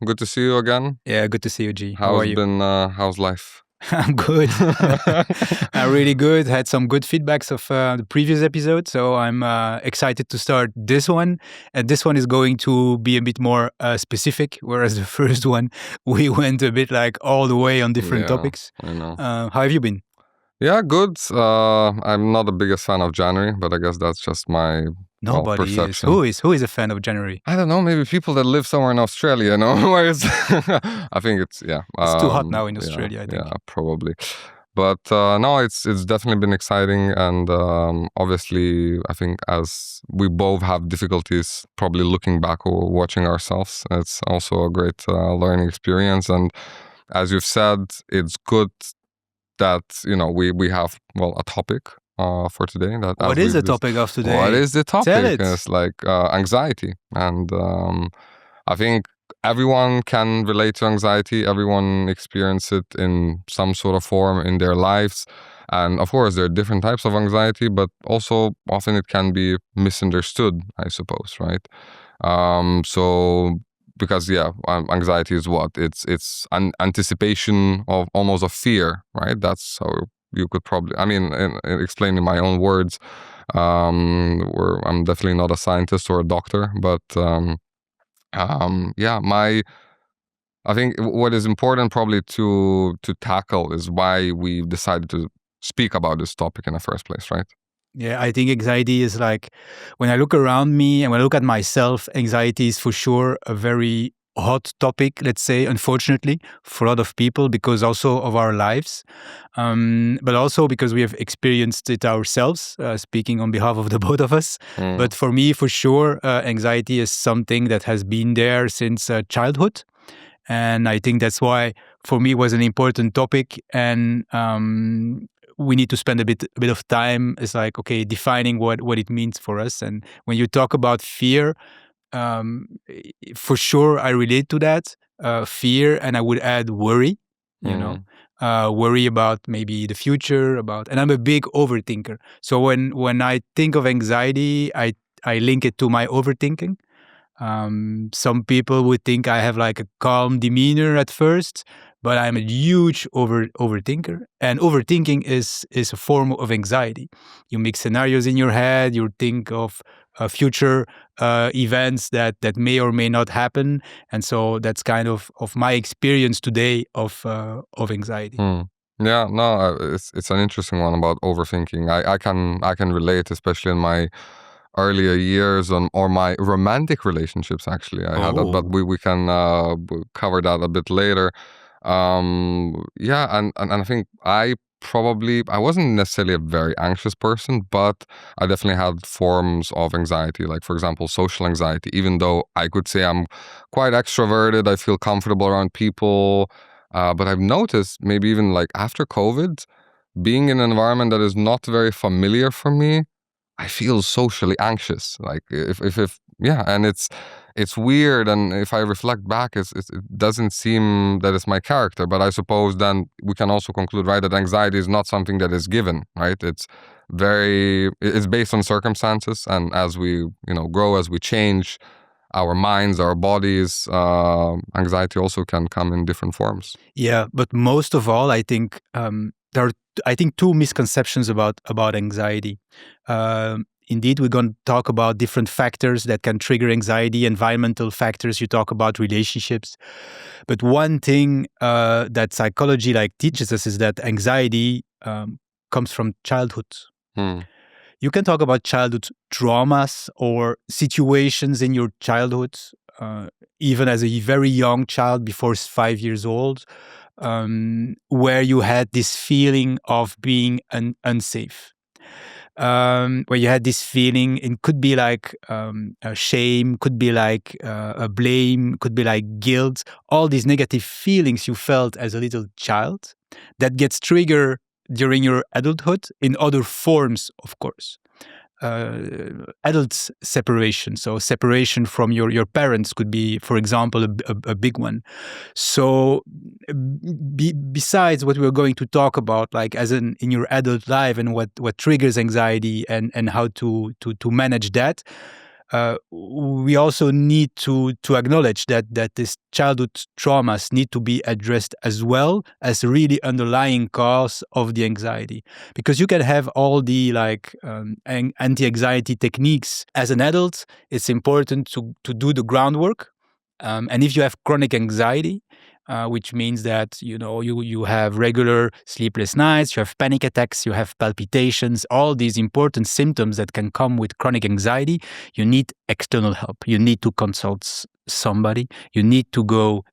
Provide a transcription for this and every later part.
Good to see you again. Yeah, good to see you, G. How are you? How's life? I'm good. I'm really good. Had some good feedbacks of the previous episode, so I'm excited to start this one. And this one is going to be a bit more specific, whereas the first one we went a bit like all the way on different topics. I know. How have you been? Yeah, good. I'm not the biggest fan of January, but I guess that's just my Nobody is. perception. Who is a fan of January? I don't know. Maybe people that live somewhere in Australia, you know, where it's. I think it's It's too hot now in Australia, I think. Yeah, probably. But no, it's definitely been exciting, and obviously, I think as we both have difficulties probably looking back or watching ourselves, it's also a great learning experience. And as you've said, it's good that we have a topic for today. What is the topic of today? What is the topic? Tell it. It's like anxiety, and I think everyone can relate to anxiety. Everyone experiences it in some sort of form in their lives. And of course, there are different types of anxiety, but also often it can be misunderstood, I suppose, right? So because anxiety is what? It's an anticipation of almost a fear, right? That's how you could probably, in explaining my own words, where I'm definitely not a scientist or a doctor, but I think what is important probably to tackle is why we decided to speak about this topic in the first place, right? Yeah, I think anxiety is like, when I look around me and when I look at myself, anxiety is for sure a very hot topic, let's say, unfortunately, for a lot of people because also of our lives, but also because we have experienced it ourselves, speaking on behalf of the both of us. But for me, for sure, anxiety is something that has been there since childhood. And I think that's why, for me, it was an important topic. And we need to spend a bit of time. It's like, okay, defining what it means for us. And when you talk about fear, for sure, I relate to that fear, and I would add worry. Worry about maybe the future. And I'm a big overthinker. So when I think of anxiety, I link it to my overthinking. Some people would think I have like a calm demeanor at first, but I'm a huge overthinker. And overthinking is a form of anxiety. You make scenarios in your head, you think of future events that may or may not happen. And so that's kind of my experience today of anxiety. Yeah, no, it's an interesting one about overthinking. I can relate, especially in my earlier years or my romantic relationships. Actually, I had that, but we can cover that a bit later. And I think I wasn't necessarily a very anxious person, but I definitely had forms of anxiety, like for example social anxiety. Even though I could say I'm quite extroverted, I feel comfortable around people, but I've noticed maybe even like after COVID, being in an environment that is not very familiar for me, I feel socially anxious. Like and it's weird. And if I reflect back, it doesn't seem that it's my character. But I suppose then we can also conclude, right, that anxiety is not something that is given, right? It's based on circumstances, and as we grow, as we change our minds, our bodies, anxiety also can come in different forms. Yeah, but most of all, I think there are two misconceptions about anxiety. Indeed, we're going to talk about different factors that can trigger anxiety, environmental factors. You talk about relationships. But one thing that psychology teaches us is that anxiety comes from childhood. You can talk about childhood traumas or situations in your childhood, even as a very young child, before 5 years old, where you had this feeling of being unsafe. Where you had this feeling, it could be like a shame, could be like a blame, could be like guilt, all these negative feelings you felt as a little child that gets triggered during your adulthood in other forms, of course. Adult separation, so separation from your parents could be, for example, a big one. So besides what we're going to talk about, like in your adult life and what triggers anxiety and how to manage that, we also need to acknowledge that this childhood traumas need to be addressed as well as really underlying cause of the anxiety. Because you can have all the anti-anxiety techniques as an adult. It's important to do the groundwork. And if you have chronic anxiety, which means that you have regular sleepless nights, you have panic attacks, you have palpitations, all these important symptoms that can come with chronic anxiety, you need external help. You need to consult somebody. You need to go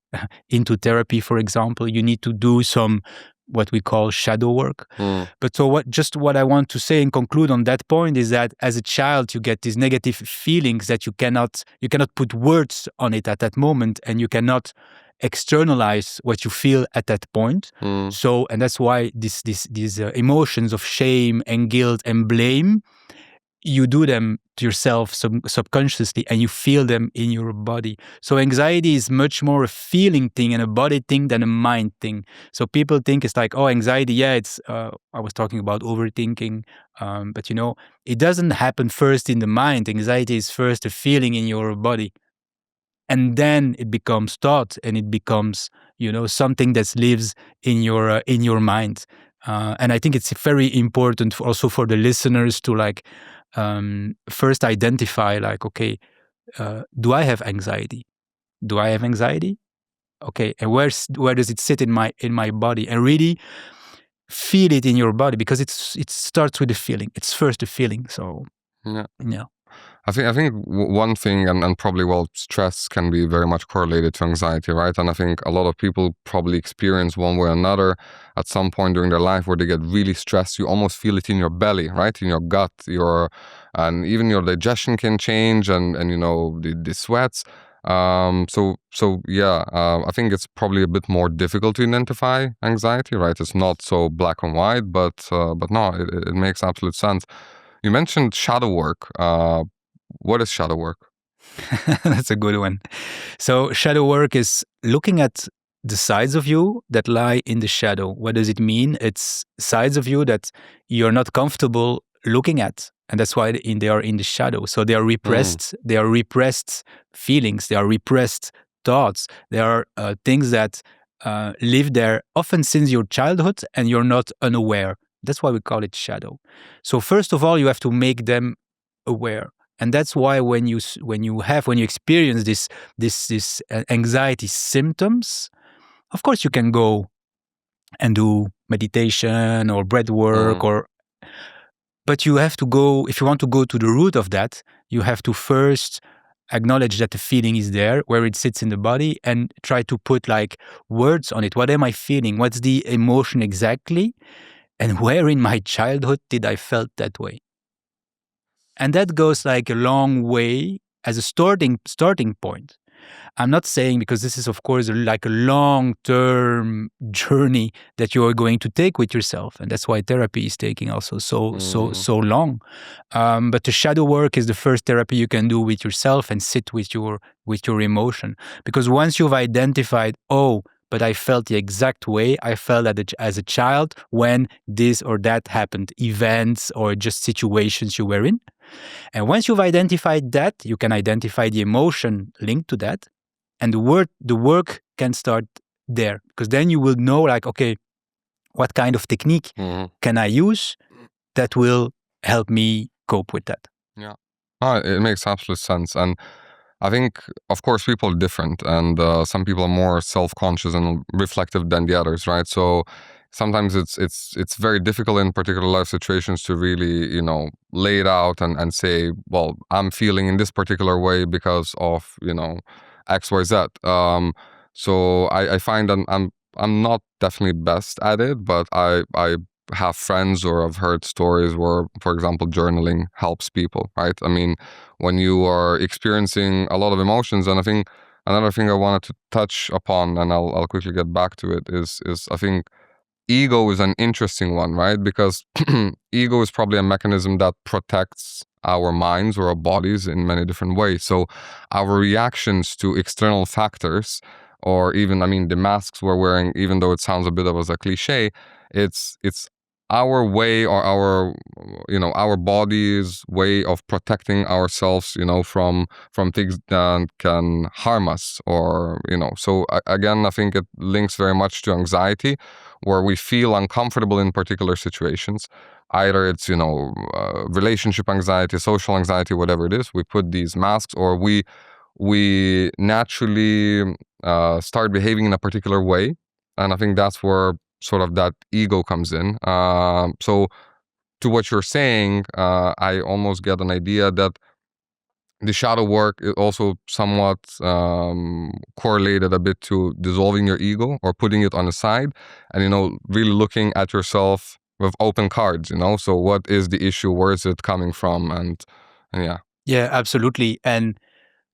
into therapy, for example. You need to do some what we call shadow work. But so what I want to say and conclude on that point is that as a child you get these negative feelings that you cannot put words on it at that moment, and you cannot externalize what you feel at that point. So, and that's why these emotions of shame and guilt and blame, you do them to yourself subconsciously, and you feel them in your body. So anxiety is much more a feeling thing and a body thing than a mind thing. So people think it's like, oh, anxiety, yeah, it's, I was talking about overthinking, but it doesn't happen first in the mind. Anxiety is first a feeling in your body. And then it becomes thought, and it becomes, something that lives in your mind. And I think it's very important also for the listeners to first identify okay, do I have anxiety? Do I have anxiety? Okay, and where does it sit in my body? And really feel it in your body, because it starts with a feeling. It's first a feeling. So yeah. I think one thing, and probably, stress can be very much correlated to anxiety, right? And I think a lot of people probably experience one way or another at some point during their life where they get really stressed. You almost feel it in your belly, right? In your gut, and even your digestion can change, and the sweats. I think it's probably a bit more difficult to identify anxiety, right? It's not so black and white, but no, it makes absolute sense. You mentioned shadow work. What is shadow work? That's a good one. So shadow work is looking at the sides of you that lie in the shadow. What does it mean? It's sides of you that you're not comfortable looking at. And that's why they are in the shadow. So they are repressed. They are repressed feelings. They are repressed thoughts. They are things that live there often since your childhood, and you're not unaware. That's why we call it shadow. So first of all, you have to make them aware. And that's why when you experience this anxiety symptoms, of course you can go and do meditation or breath work, but you have to go, if you want to go to the root of that, you have to first acknowledge that the feeling is there, where it sits in the body, and try to put words on it. What am I feeling? What's the emotion exactly? And where in my childhood did I felt that way? And that goes a long way as a starting point. I'm not saying, because this is, of course, a long-term journey that you are going to take with yourself, and that's why therapy is taking also so long. But the shadow work is the first therapy you can do with yourself and sit with your emotion, because once you've identified, but I felt the exact way I felt as a child when this or that happened, events or just situations you were in. And once you've identified that, you can identify the emotion linked to that. And the work can start there, because then you will know okay, what kind of technique can I use that will help me cope with that? Yeah, it makes absolute sense. And I think, of course, people are different, and some people are more self-conscious and reflective than the others, right? So sometimes it's very difficult in particular life situations to really, lay it out and say, well, I'm feeling in this particular way because of, X, Y, Z. So I find that I'm not definitely best at it, but I have friends or I've heard stories where, for example, journaling helps people, right? I mean, when you are experiencing a lot of emotions, and I think another thing I wanted to touch upon, and I'll quickly get back to it, is I think ego is an interesting one, right? Because ego is probably a mechanism that protects our minds or our bodies in many different ways. So our reactions to external factors, or even, the masks we're wearing, even though it sounds a bit of as a cliche, it's our way, or our body's way of protecting ourselves, from things that can harm us, or so again, I think it links very much to anxiety, where we feel uncomfortable in particular situations. Either it's relationship anxiety, social anxiety, whatever it is. We put these masks, or we naturally start behaving in a particular way, and I think that's where sort of that ego comes in. So to what you're saying, I almost get an idea that the shadow work is also somewhat correlated a bit to dissolving your ego, or putting it on the side, and really looking at yourself with open cards. So what is the issue? Where is it coming from? And yeah. Yeah, absolutely. And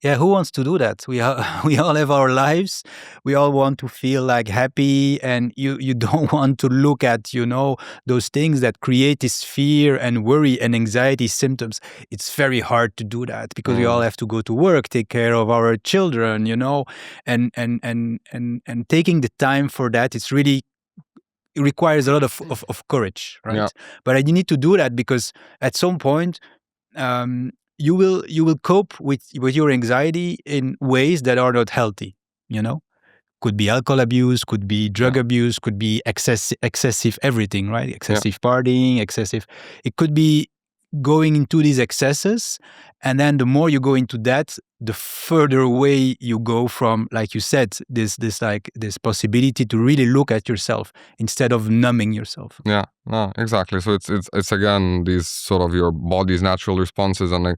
yeah, who wants to do that? We all, we all have our lives. We all want to feel like happy, and you don't want to look at those things that create this fear and worry and anxiety symptoms. It's very hard to do that because we all have to go to work, take care of our children, and taking the time for that. It requires a lot of courage, right? Yeah. But you need to do that because at some point. You will cope with your anxiety in ways that are not healthy. Could be alcohol abuse, could be drug abuse, could be excessive everything, right? Excessive partying, excessive. It could be going into these excesses, and then the more you go into that, the further away you go from, like you said, this possibility to really look at yourself instead of numbing yourself. Yeah, no, exactly. So it's again these sort of your body's natural responses, and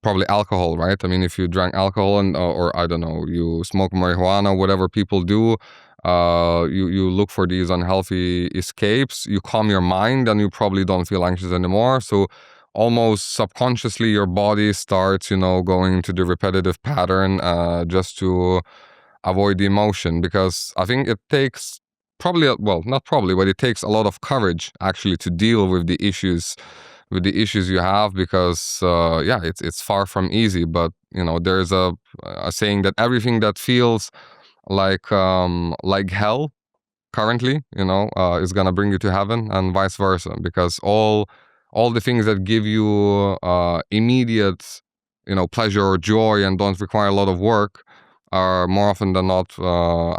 probably alcohol, right? I mean, if you drank alcohol and or I don't know, you smoke marijuana, whatever people do, you look for these unhealthy escapes. You calm your mind, and you probably don't feel anxious anymore. So almost subconsciously, your body starts, going into the repetitive pattern, just to avoid the emotion. Because I think it takes not probably, but it takes a lot of courage actually to deal with the issues you have, because it's far from easy. But there's a saying that everything that feels like hell currently, is gonna bring you to heaven, and vice versa. Because all the things that give you immediate pleasure or joy and don't require a lot of work are more often than not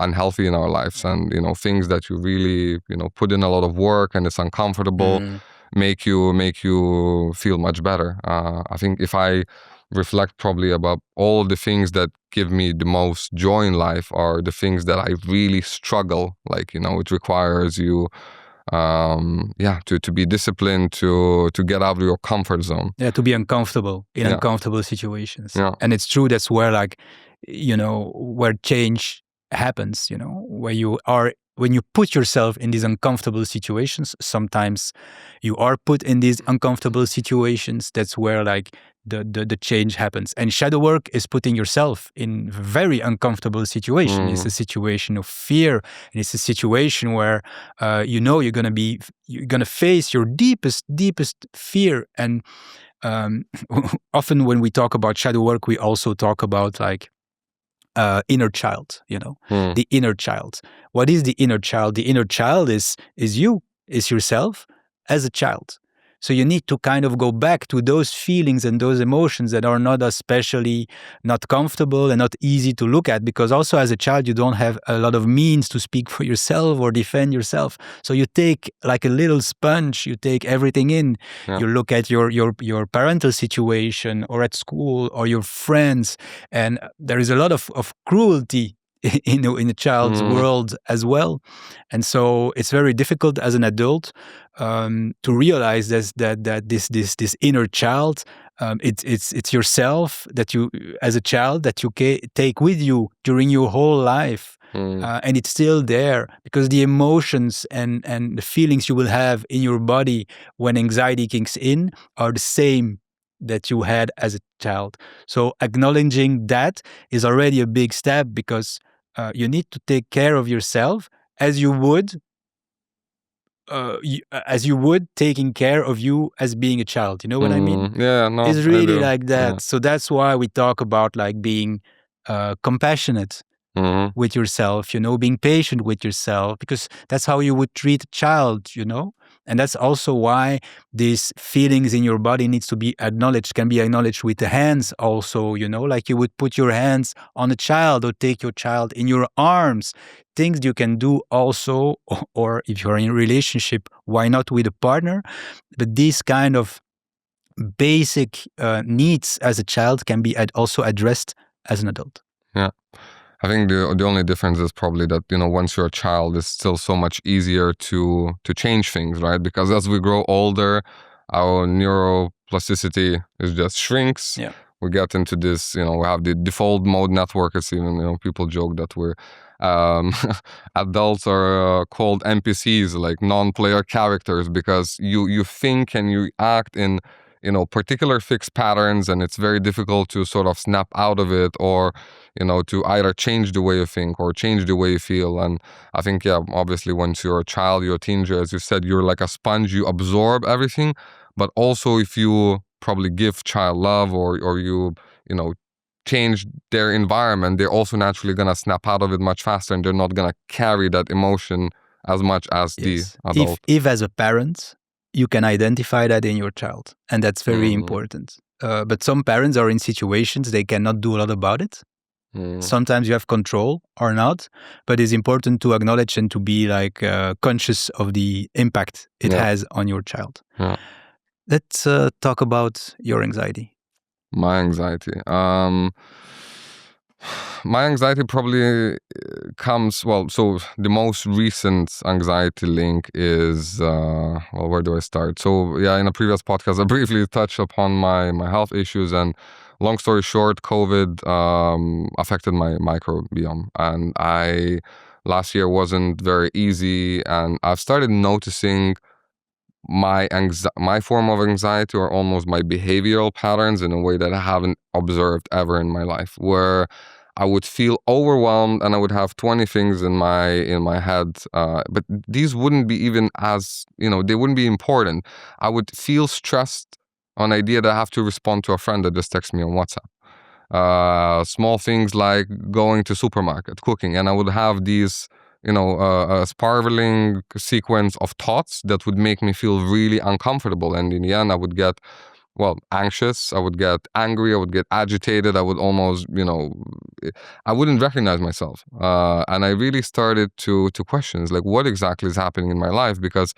unhealthy in our lives. And things that you really put in a lot of work and it's uncomfortable make you feel much better. I think if I reflect probably about all the things that give me the most joy in life are the things that I really struggle. Like, it requires you to be disciplined, to get out of your comfort zone. Yeah, to be uncomfortable in uncomfortable situations. Yeah. And it's true, that's where where change happens, when you put yourself in these uncomfortable situations. Sometimes you are put in these uncomfortable situations. That's where the change happens. And shadow work is putting yourself in very uncomfortable situation. It's a situation of fear, and it's a situation where you're gonna face your deepest fear. And often when we talk about shadow work, we also talk about inner child, the inner child. What is the inner child? The inner child is yourself as a child. So you need to kind of go back to those feelings and those emotions that are not especially not comfortable and not easy to look at, because also as a child you don't have a lot of means to speak for yourself or defend yourself. So you take like a little sponge, you take everything in. You look at your parental situation or at school or your friends, and there is a lot of cruelty in the child's world as well. And so it's very difficult as an adult to realize that this inner child, it's yourself that you, as a child, that you take with you during your whole life. And it's still there, because the emotions and the feelings you will have in your body when anxiety kicks in are the same that you had as a child. So acknowledging that is already a big step, because you need to take care of yourself as you would taking care of you as being a child. You know what I mean? Yeah, no, it's really like that. Yeah. So that's why we talk about being compassionate with yourself, being patient with yourself, because that's how you would treat a child, And that's also why these feelings in your body needs to be acknowledged, can be acknowledged with the hands also, like you would put your hands on a child or take your child in your arms. Things you can do also, or if you're in a relationship, why not with a partner? But these kind of basic needs as a child can be also addressed as an adult. Yeah. I think the only difference is probably that, once you're a child, it's still so much easier to change things, right? Because as we grow older, our neuroplasticity is just shrinks. Yeah. We get into this, we have the default mode network. It's even, people joke that we're adults are called NPCs, like non-player characters, because you think and you act in particular fixed patterns, and it's very difficult to sort of snap out of it, or to either change the way you think or change the way you feel. And I think, obviously once you're a child, you're a teenager, as you said, you're like a sponge, you absorb everything. But also if you probably give child love, or you change their environment, they're also naturally going to snap out of it much faster, and they're not going to carry that emotion as much as the adult. If as a parent, you can identify that in your child, and that's very important. But some parents are in situations they cannot do a lot about it. Sometimes you have control or not, but it's important to acknowledge and to be conscious of the impact it has on your child. Yeah. Let's talk about your anxiety. My anxiety. My anxiety probably comes, so the most recent anxiety link is, where do I start? So in a previous podcast, I briefly touched upon my health issues, and long story short, COVID affected my microbiome, and last year wasn't very easy, and I've started noticing my form of anxiety, or almost my behavioral patterns, in a way that I haven't observed ever in my life, where I would feel overwhelmed and I would have 20 things in my head, but these wouldn't be even as, they wouldn't be important. I would feel stressed on the idea that I have to respond to a friend that just texts me on WhatsApp. Small things like going to supermarket, cooking, and I would have these a spiraling sequence of thoughts that would make me feel really uncomfortable. And in the end, I would get, anxious, I would get angry, I would get agitated, I would almost, I wouldn't recognize myself. And I really started to question, like, what exactly is happening in my life? Because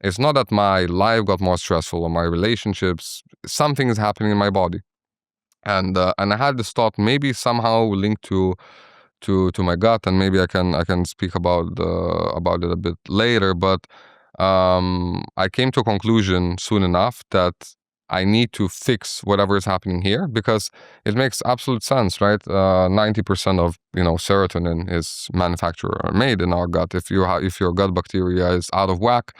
it's not that my life got more stressful or my relationships, something is happening in my body. And I had this thought, maybe somehow linked to my gut, and maybe I can speak about it a bit later. But I came to a conclusion soon enough that I need to fix whatever is happening here, because it makes absolute sense, right? 90% of serotonin is manufactured or made in our gut. If your gut bacteria is out of whack,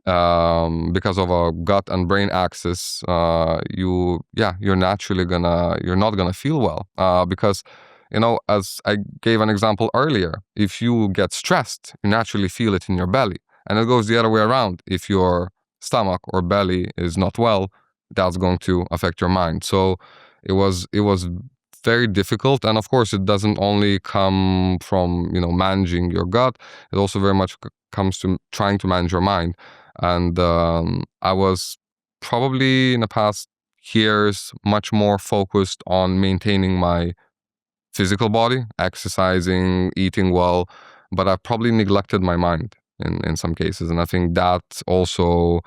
because of a gut and brain axis, you're naturally you're not gonna feel well, because as I gave an example earlier, if you get stressed, you naturally feel it in your belly. And it goes the other way around. If your stomach or belly is not well, that's going to affect your mind. So it was very difficult. And of course, it doesn't only come from, managing your gut. It also very much comes to trying to manage your mind. And I was probably in the past years much more focused on maintaining my physical body, exercising, eating well, but I probably neglected my mind in some cases. And I think that also,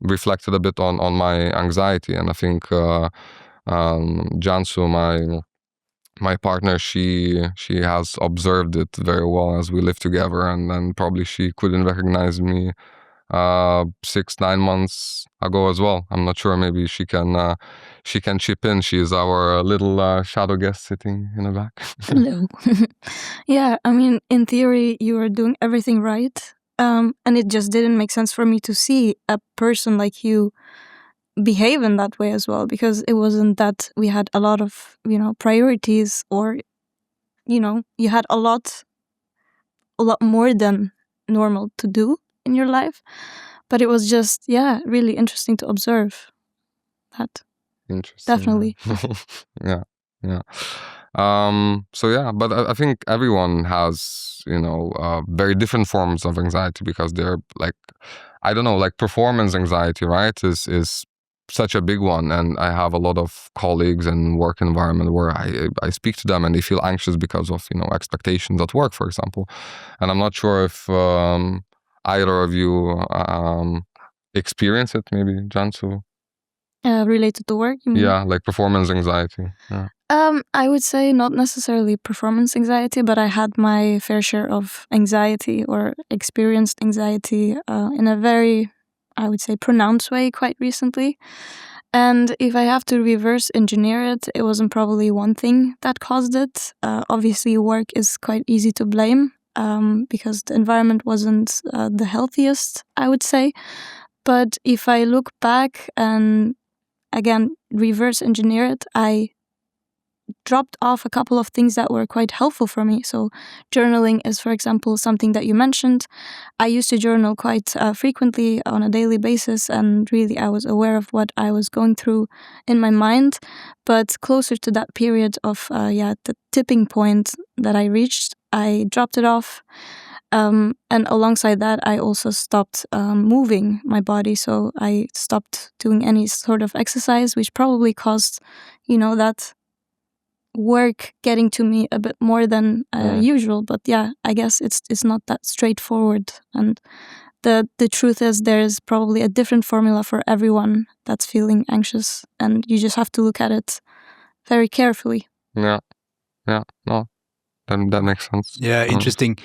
reflected a bit on my anxiety. And I think Jansu, my partner, she has observed it very well as we live together, and then probably she couldn't recognize me 6-9 months ago as well. I'm not sure. Maybe she can chip in. She is our little shadow guest sitting in the back. Hello. Yeah, I mean, in theory, you are doing everything right, and it just didn't make sense for me to see a person like you behave in that way as well, because it wasn't that we had a lot of priorities, or you had a lot more than normal to do in your life, but it was just really interesting to observe that. Interesting. Definitely. Yeah. So yeah, but I think everyone has, very different forms of anxiety, because they're like, I don't know, like performance anxiety, right? Is such a big one, and I have a lot of colleagues in work environment where I speak to them and they feel anxious because of expectations at work, for example. And I'm not sure if either of you experience it, maybe Jansu. Related to work, you mean? Yeah, like performance anxiety. Yeah. I would say not necessarily performance anxiety, but I had my fair share of anxiety, or experienced anxiety in a very, I would say, pronounced way quite recently. And if I have to reverse engineer it, it wasn't probably one thing that caused it. Obviously, work is quite easy to blame because the environment wasn't the healthiest, I would say. But if I look back and, again, reverse engineer it, I dropped off a couple of things that were quite helpful for me. So journaling is, for example, something that you mentioned. I used to journal quite frequently on a daily basis, and really I was aware of what I was going through in my mind. But closer to that period of, the tipping point that I reached, I dropped it off. And alongside that, I also stopped moving my body. So I stopped doing any sort of exercise, which probably caused, that work getting to me a bit more than usual. But yeah, I guess it's not that straightforward. And the truth is, there's probably a different formula for everyone that's feeling anxious, and you just have to look at it very carefully. Yeah. No, that makes sense. Yeah, interesting.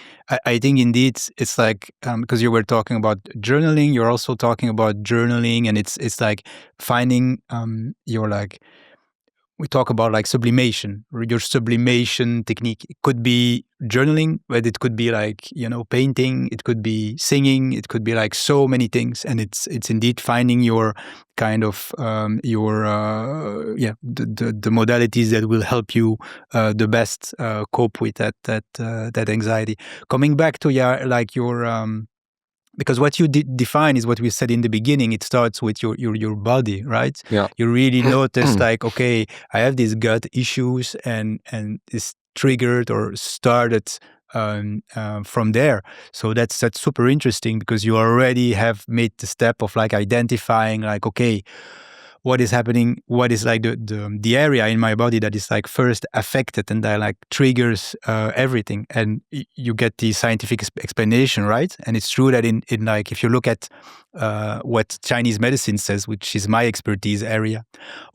I think indeed it's like, because you were talking about journaling, you're also talking about journaling, and it's like finding your, like, we talk about like sublimation, or your sublimation technique. It could be journaling, but it could be like, painting, it could be singing, it could be like so many things. And it's indeed finding your kind of the modalities that will help you the best cope with that anxiety. Coming back to your because what you define is what we said in the beginning. It starts with your body, right? Yeah. You really notice like, okay, I have these gut issues, and it's triggered or started from there. So that's super interesting, because you already have made the step of like identifying like, okay, what is happening, what is like the area in my body that is like first affected, and that like triggers everything. And you get the scientific explanation, right? And it's true that in like, if you look at what Chinese medicine says, which is my expertise area,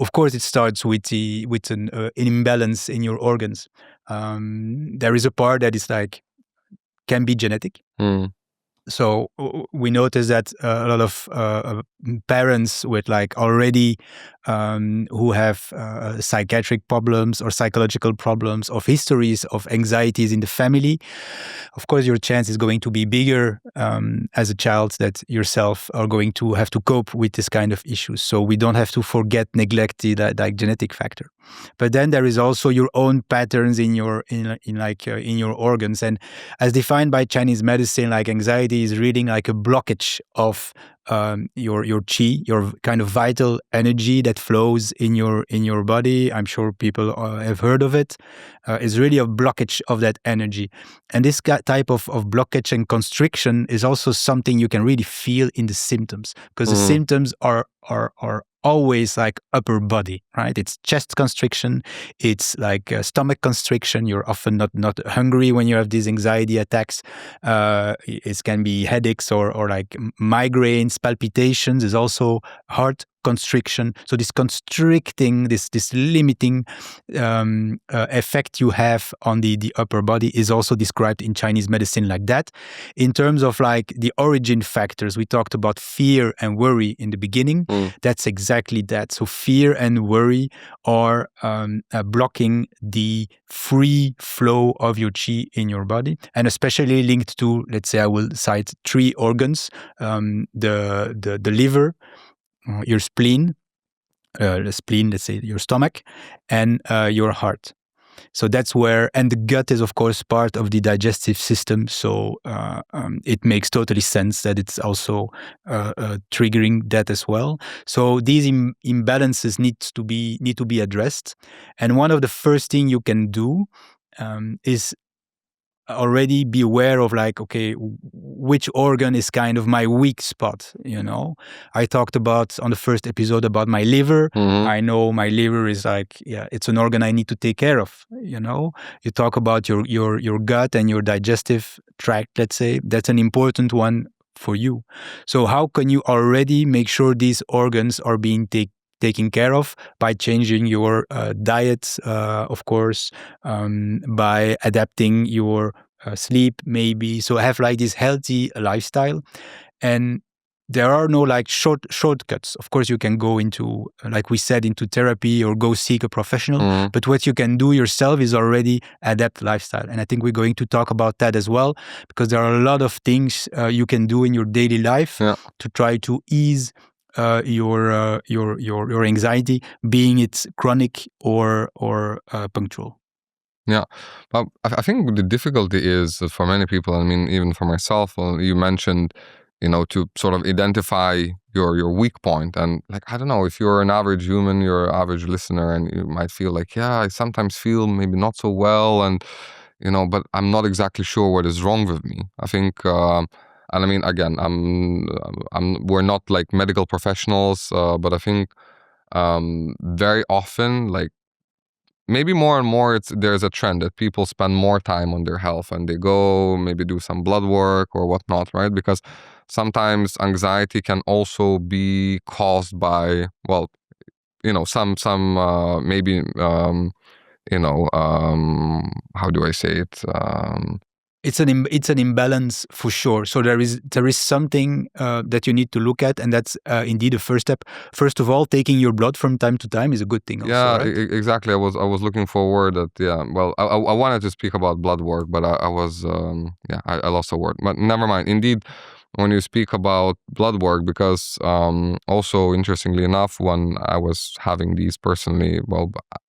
of course it starts with an imbalance in your organs. There is a part that is like, can be genetic. So we notice that a lot of parents with like already who have psychiatric problems or psychological problems, of histories of anxieties in the family, of course your chance is going to be bigger as a child that yourself are going to have to cope with this kind of issues. So we don't have to neglect the like genetic factor. But then there is also your own patterns in your organs, and as defined by Chinese medicine, like anxiety is really like a blockage of your qi, your kind of vital energy that flows in your body. I'm sure people have heard of it. It's really a blockage of that energy, and this type of blockage and constriction is also something you can really feel in the symptoms, because the symptoms are always like upper body, right? It's chest constriction, it's like stomach constriction. You're often not hungry when you have these anxiety attacks. It can be headaches or like migraines, palpitations. Is also heart constriction. So this constricting, this limiting effect you have on the upper body is also described in Chinese medicine like that. In terms of like the origin factors, we talked about fear and worry in the beginning. That's exactly that. So fear and worry are blocking the free flow of your qi in your body, and especially linked to, let's say, I will cite 3 organs: the liver, your spleen, let's say your stomach, and your heart. So that's where, and the gut is of course part of the digestive system. So it makes totally sense that it's also triggering that as well. So these imbalances need to be addressed. And one of the first thing you can do is already be aware of like, okay, which organ is kind of my weak spot, you know? I talked about on the first episode about my liver. I know my liver is like, it's an organ I need to take care of, you know? You talk about your gut and your digestive tract, let's say, that's an important one for you. So how can you already make sure these organs are being taken care of? By changing your diet, of course, by adapting your sleep, maybe. So have like this healthy lifestyle. And there are no like shortcuts. Of course, you can go into, like we said, into therapy or go seek a professional. But what you can do yourself is already adapt lifestyle. And I think we're going to talk about that as well, because there are a lot of things you can do in your daily life to try to ease your anxiety, being it chronic or punctual. Yeah, but I think the difficulty is for many people. I mean, even for myself. You mentioned, to sort of identify your weak point, and like, I don't know, if you're an average human, you're an average listener, and you might feel like, yeah, I sometimes feel maybe not so well, and but I'm not exactly sure what is wrong with me. I think. And I mean, again, we're not like medical professionals, but I think very often, like maybe more and more, there's a trend that people spend more time on their health and they go maybe do some blood work or whatnot, right? Because sometimes anxiety can also be caused by, well, some maybe how do I say it? It's an imbalance for sure. So there is something that you need to look at, and that's indeed the first step. First of all, taking your blood from time to time is a good thing. Also, right? Exactly. I was looking forward that. Yeah. Well, I wanted to speak about blood work, but I was I lost a word. But never mind. Indeed, when you speak about blood work, because also interestingly enough, when I was having these personally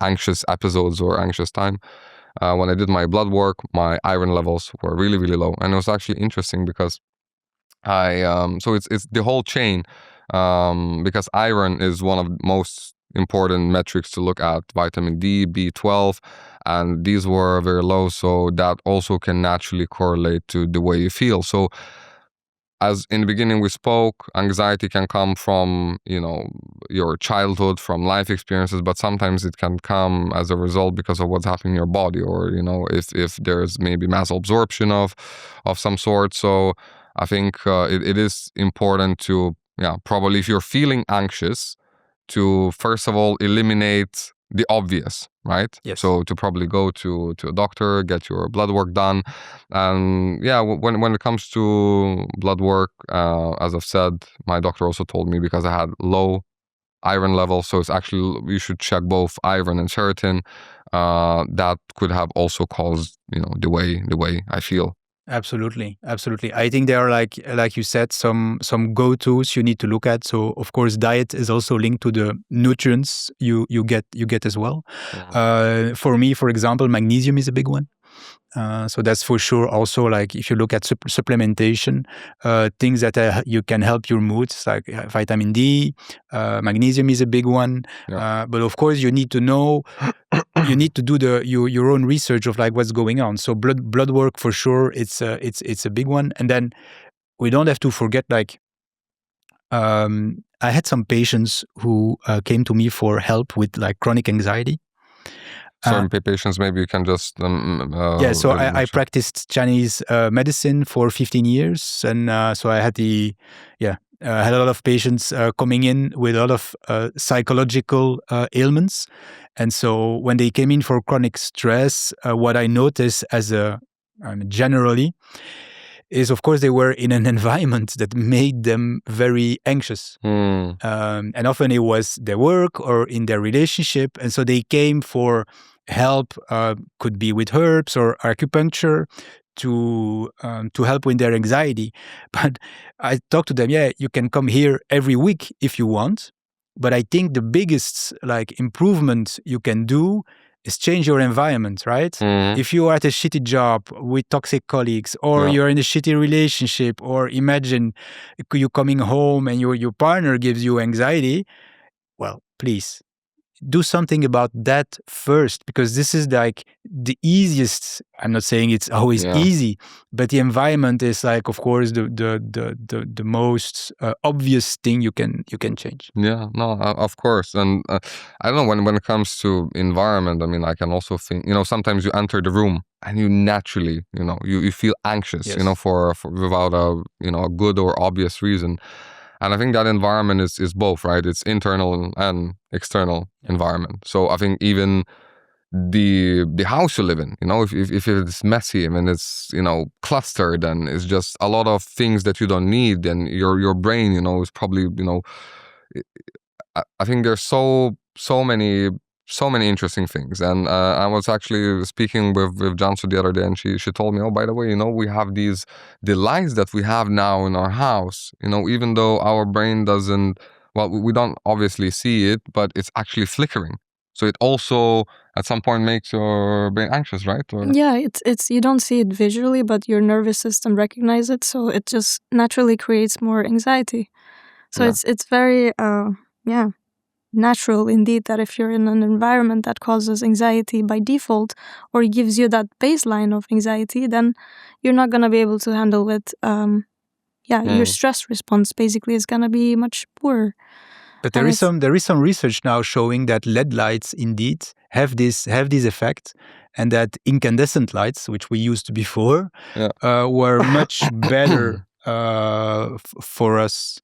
anxious episodes or anxious time. When I did my blood work, my iron levels were really, really low, and it was actually interesting because so it's the whole chain, because iron is one of the most important metrics to look at, vitamin D, B12, and these were very low, so that also can naturally correlate to the way you feel. So as in the beginning we spoke, anxiety can come from, your childhood, from life experiences, but sometimes it can come as a result because of what's happening in your body, or, if there's maybe malabsorption of some sort. So I think it is important to, probably if you're feeling anxious, to first of all eliminate the obvious, right? Yes. So to probably go to a doctor, get your blood work done. And when it comes to blood work, as I've said, my doctor also told me, because I had low iron levels, so it's actually, you should check both iron and ferritin. That could have also caused, the way I feel. Absolutely. I think there are like you said, some go-tos you need to look at. So of course, diet is also linked to the nutrients you get as well. For me, for example, magnesium is a big one. So that's for sure. Also, like if you look at supplementation, things that you can help your moods, like vitamin D, magnesium is a big one. But of course, you need to know. You need to do your own research of like what's going on. So blood work for sure, it's a big one. And then we don't have to forget, like I had some patients who came to me for help with like chronic anxiety. Certain patients, maybe you can just so I practiced Chinese medicine for 15 years, and so I had I had a lot of patients coming in with a lot of psychological ailments. And so when they came in for chronic stress, what I noticed generally is, of course, they were in an environment that made them very anxious. And often it was their work or in their relationship. And so they came for help, could be with herbs or acupuncture, to help with their anxiety. But I talked to them, you can come here every week if you want. But I think the biggest like improvement you can do is change your environment, right? If you are at a shitty job with toxic colleagues, or you're in a shitty relationship, or imagine you coming home and your partner gives you anxiety, well, please do something about that first, because this is like the easiest. I'm not saying it's always easy, but the environment is like, of course, the most obvious thing you can change. Yeah, no, of course. And I don't know, when it comes to environment, I mean, I can also think, sometimes you enter the room and you naturally, you feel anxious, for without a good or obvious reason. And I think that environment is both, right? It's internal and external environment. So I think even the house you live in, if it's messy, I mean, it's, clustered, and it's just a lot of things that you don't need, and your brain, is probably, I think there's so many interesting things. And I was actually speaking with Jansu the other day, and she told me, oh, by the way, we have the lights that we have now in our house, even though our brain doesn't, well, we don't obviously see it, but it's actually flickering. So it also at some point makes your brain anxious, right? Yeah, it's you don't see it visually, but your nervous system recognizes it, so it just naturally creates more anxiety. So it's very natural indeed that if you're in an environment that causes anxiety by default, or gives you that baseline of anxiety, then you're not going to be able to handle it. Your stress response basically is going to be much poorer. But there is some research now showing that LED lights indeed have this effect, and that incandescent lights, which we used before, were much better for us.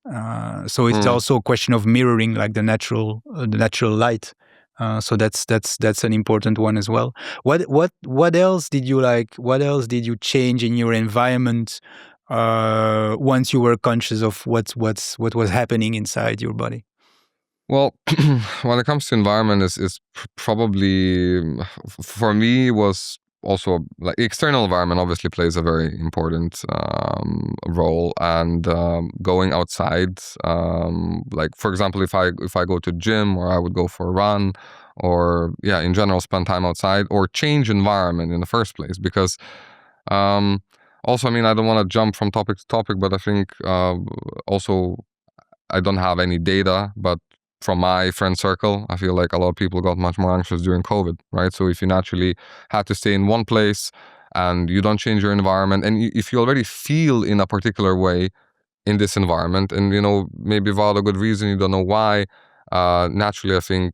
So it's also a question of mirroring, like the natural light. So that's an important one as well. What else did you like? What else did you change in your environment once you were conscious of what was happening inside your body? Well, when it comes to environment, is probably, for me, was also like external environment obviously plays a very important role, and going outside, like for example, if I go to gym, or I would go for a run, or in general spend time outside, or change environment in the first place, because also, I mean, I don't want to jump from topic to topic, but I think also I don't have any data, but from my friend circle, I feel like a lot of people got much more anxious during COVID, right? So if you naturally had to stay in one place and you don't change your environment, and if you already feel in a particular way in this environment, and maybe without a good reason, you don't know why, naturally I think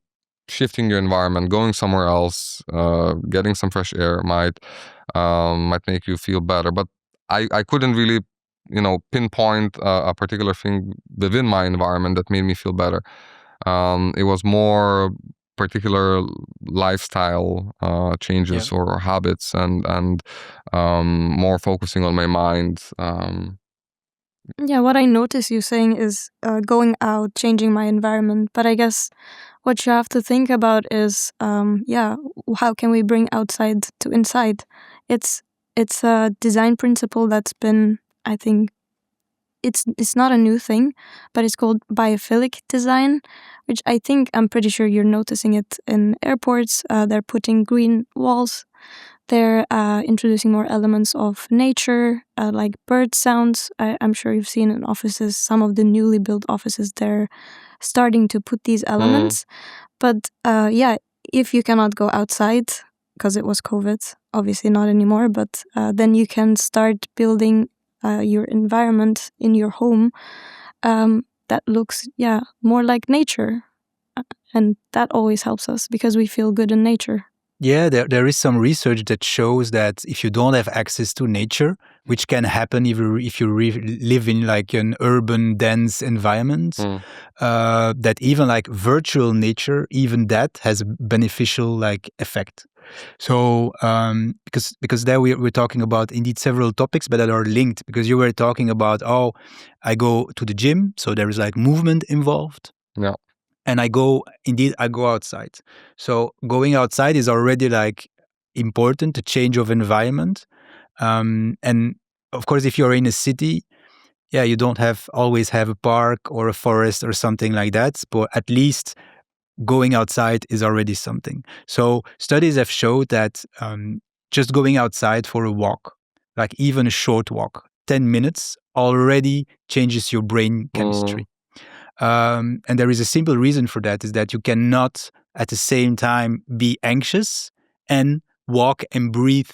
shifting your environment, going somewhere else, getting some fresh air might make you feel better. But I couldn't really pinpoint a particular thing within my environment that made me feel better. It was more particular lifestyle changes or habits, and more focusing on my mind. What I notice you saying is going out, changing my environment. But I guess what you have to think about is, how can we bring outside to inside? It's a design principle that's been, I think, it's not a new thing, but it's called biophilic design, which I'm pretty sure you're noticing it in airports. They're putting green walls. They're introducing more elements of nature, like bird sounds. I'm sure you've seen in offices, some of the newly built offices, they're starting to put these elements. But if you cannot go outside, because it was COVID, obviously not anymore, but then you can start building your environment in your home that looks more like nature, and that always helps us because we feel good in nature. There is some research that shows that if you don't have access to nature, which can happen if you live in like an urban dense environment, that even like virtual nature, even that has a beneficial like effect. So because there we're talking about indeed several topics, but that are linked, because you were talking about, I go to the gym, so there is like movement involved. Yeah. And I go outside. So going outside is already like important, a change of environment. And of course, if you're in a city, you don't always have a park or a forest or something like that, but at least going outside is already something. So studies have showed that just going outside for a walk, like even a short walk, 10 minutes, already changes your brain chemistry. And there is a simple reason for that, is that you cannot at the same time be anxious and walk and breathe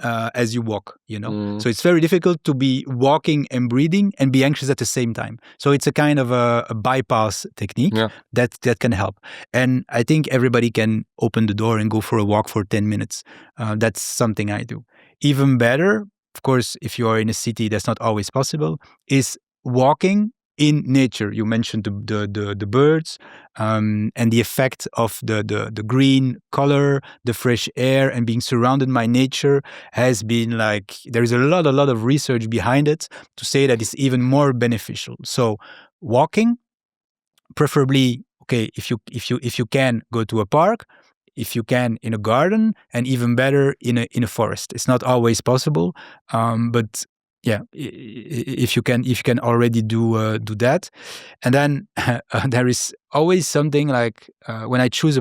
as you walk, So it's very difficult to be walking and breathing and be anxious at the same time. So it's a kind of a bypass technique that can help. And I think everybody can open the door and go for a walk for 10 minutes. That's something I do. Even better, of course, if you are in a city, that's not always possible, is walking in nature. You mentioned the birds and the effect of the green color, the fresh air, and being surrounded by nature has been like, there is a lot of research behind it to say that it's even more beneficial. So walking, preferably, okay, if you can, go to a park. If you can, in a garden, and even better in a forest. It's not always possible, but yeah, if you can already do that. And then there is always something like when you choose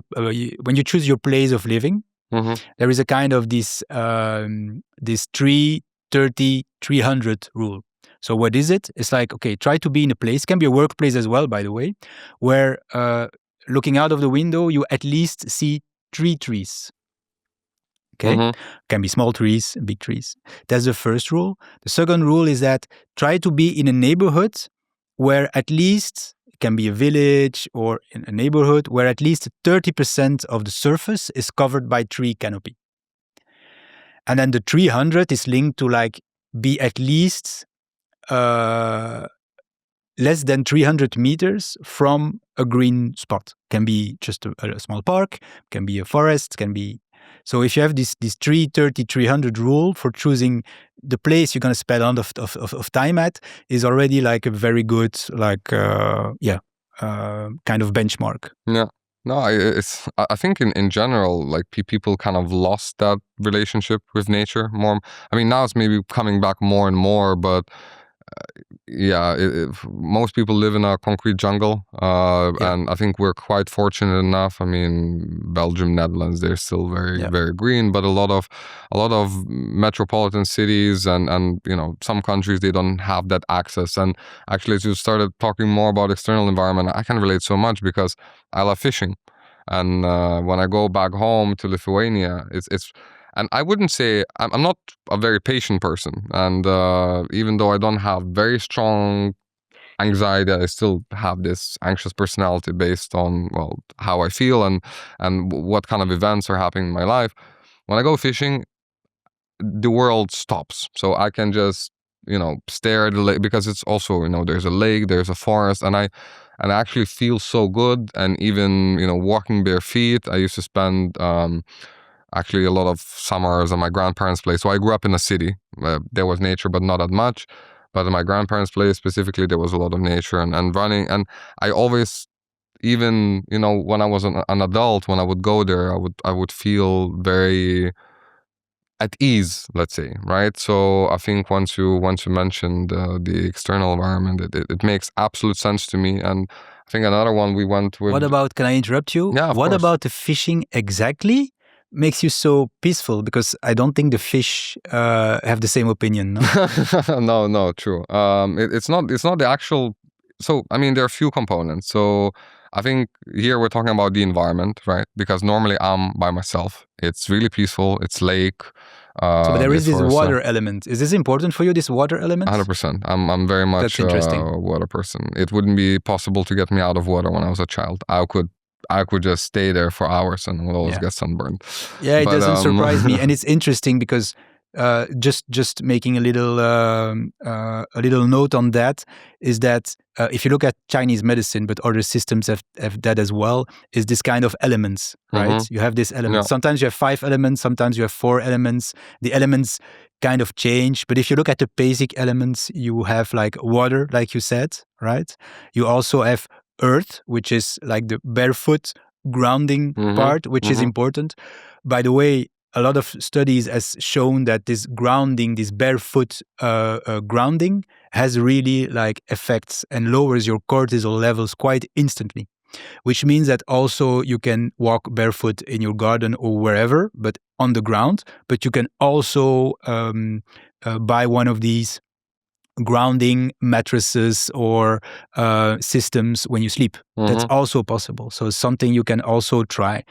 your place of living, there is a kind of this 3-30-300 rule. So what is it? It's like, okay, try to be in a place, can be a workplace as well, by the way, where looking out of the window, you at least see 3 trees. Okay, can be small trees, big trees. That's the first rule. The second rule is that try to be in a neighborhood where at least, it can be a village or in a neighborhood where at least 30% of the surface is covered by tree canopy. And then the 300 is linked to like be at least less than 300 meters from a green spot. Can be just a small park, can be a forest, can be... So if you have this 300 rule for choosing the place you're going to spend a lot of time at, is already like a very good, like, kind of benchmark. Yeah. No, I think in general, like people kind of lost that relationship with nature more. I mean, now it's maybe coming back more and more, but most people live in a concrete jungle, and I think we're quite fortunate enough. I mean, Belgium, Netherlands, they're still very green, but a lot of metropolitan cities and some countries, they don't have that access. And actually, as you started talking more about external environment, I can relate so much because I love fishing, and when I go back home to Lithuania, it's and I wouldn't say, I'm not a very patient person. And even though I don't have very strong anxiety, I still have this anxious personality based on, well, how I feel and what kind of events are happening in my life. When I go fishing, the world stops. So I can just, stare at the lake, because it's also, there's a lake, there's a forest, and I actually feel so good. And even, walking bare feet, I used to spend... actually a lot of summers at my grandparents' place. So I grew up in a city. There was nature, but not that much. But at my grandparents' place specifically, there was a lot of nature and running. And I always, even, when I was an adult, when I would go there, I would feel very at ease, let's say, right? So I think once you mentioned the external environment, it makes absolute sense to me. And I think another one we went with... What about, can I interrupt you? Yeah, of What course. about the fishing exactly makes you so peaceful? Because I don't think the fish have the same opinion. No, no, true. It's not the actual. So I mean, there are a few components. So I think here we're talking about the environment, right? Because normally I'm by myself. It's really peaceful. It's lake. So but there is this water element. Is this important for you? This water element? 100%. I'm very much a water person. It wouldn't be possible to get me out of water when I was a child. I could just stay there for hours and would always get sunburned. Yeah, it doesn't surprise me, and it's interesting because just making a little note on that is that if you look at Chinese medicine, but other systems have that as well, is this kind of elements, right? You have this element. Sometimes you have 5 elements, sometimes you have 4 elements. The elements kind of change, but if you look at the basic elements, you have like water, like you said, right? You also have earth, which is like the barefoot grounding part, which is important. By the way, a lot of studies has shown that this grounding, this barefoot grounding has really like effects and lowers your cortisol levels quite instantly. which means that also you can walk barefoot in your garden or wherever, but on the ground. But you can also buy one of these grounding mattresses or systems when you sleep. That's also possible. So it's something you can also try.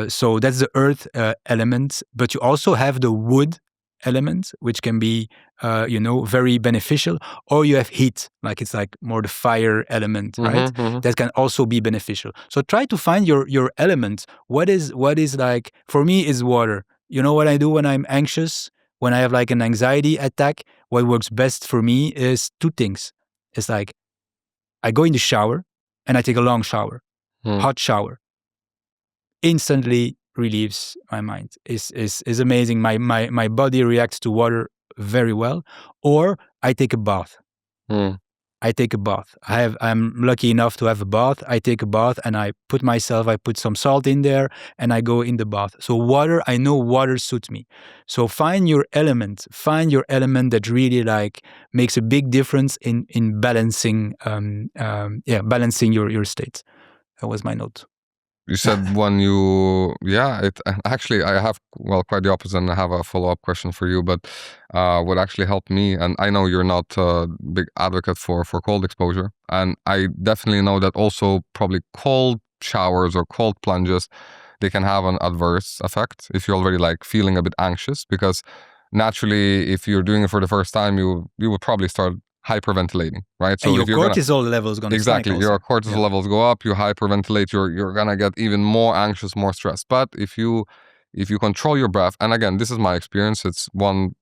So that's the earth element, but you also have the wood element, which can be, very beneficial. Or you have heat, like it's like more the fire element, right? That can also be beneficial. So try to find your element. What is like, for me, is water. You know what I do when I'm anxious? When I have like an anxiety attack, what works best for me is two things. It's like I go in the shower and I take a long shower, hot shower. Instantly relieves my mind. Is amazing. My body reacts to water very well. Or I take a bath. I take a bath. I'm lucky enough to have a bath. I take a bath and I put some salt in there and I go in the bath. So water, I know water suits me. So find your element. Find your element that really like makes a big difference in balancing balancing your state. That was my note. You said when you, actually I have, quite the opposite, and I have a follow-up question for you, but what actually helped me, and I know you're not a big advocate for cold exposure, and I definitely know that also probably cold showers or cold plunges, they can have an adverse effect if you're already like feeling a bit anxious, because naturally if you're doing it for the first time, you would probably start hyperventilating, right? So and your cortisol level is going to spike also. Your cortisol levels go up, you hyperventilate, you're gonna get even more anxious, more stressed. But if you control your breath, and again, this is my experience, it's one,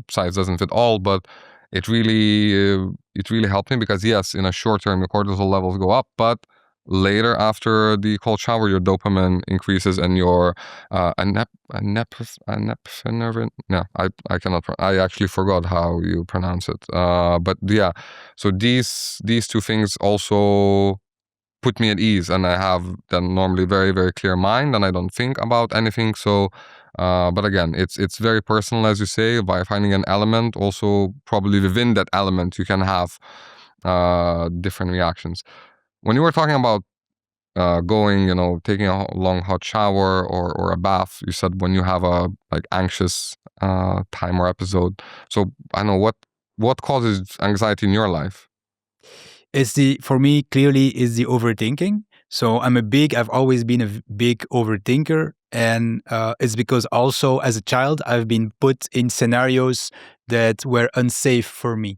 size doesn't fit all, but it really helped me, because yes, in a short term your cortisol levels go up, but later, after the cold shower, your dopamine increases and your epinephrine. No, I cannot. I actually forgot how you pronounce it. But yeah, so these two things also put me at ease, and I have then normally very, very clear mind, and I don't think about anything. So, but again, it's very personal, as you say, by finding an element. Also, probably within that element, you can have different reactions. When you were talking about going, taking a long hot shower or a bath, you said when you have a like anxious time or episode. So I know what causes anxiety in your life. For me, clearly is the overthinking. So I've always been a big overthinker, and it's because also as a child I've been put in scenarios that were unsafe for me.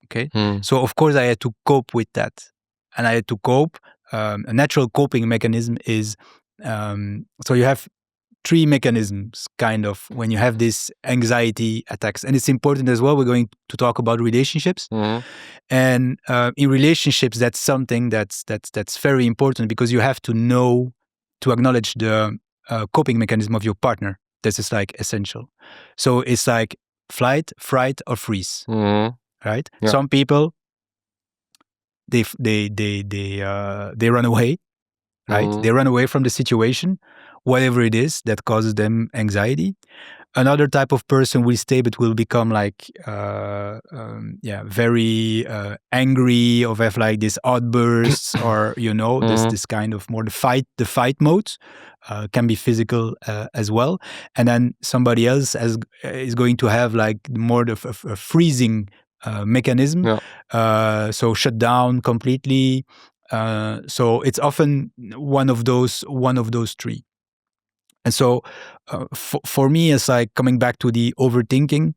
Okay, so of course I had to cope with that, and I had to cope. A natural coping mechanism is so you have three mechanisms kind of when you have this anxiety attacks, and it's important as well. We're going to talk about relationships, and in relationships, that's something that's very important, because you have to acknowledge the coping mechanism of your partner. This is like essential. So it's like flight, fright, or freeze. Right? Yeah. Some people they run away, right? They run away from the situation, whatever it is that causes them anxiety. Another type of person will stay, but will become like very angry, or have like these outbursts, or this kind of more the fight mode. Can be physical as well. And then somebody else is going to have like more of a freezing mechanism. Yeah. So shut down completely. So it's often one of those three. And so for me, it's like coming back to the overthinking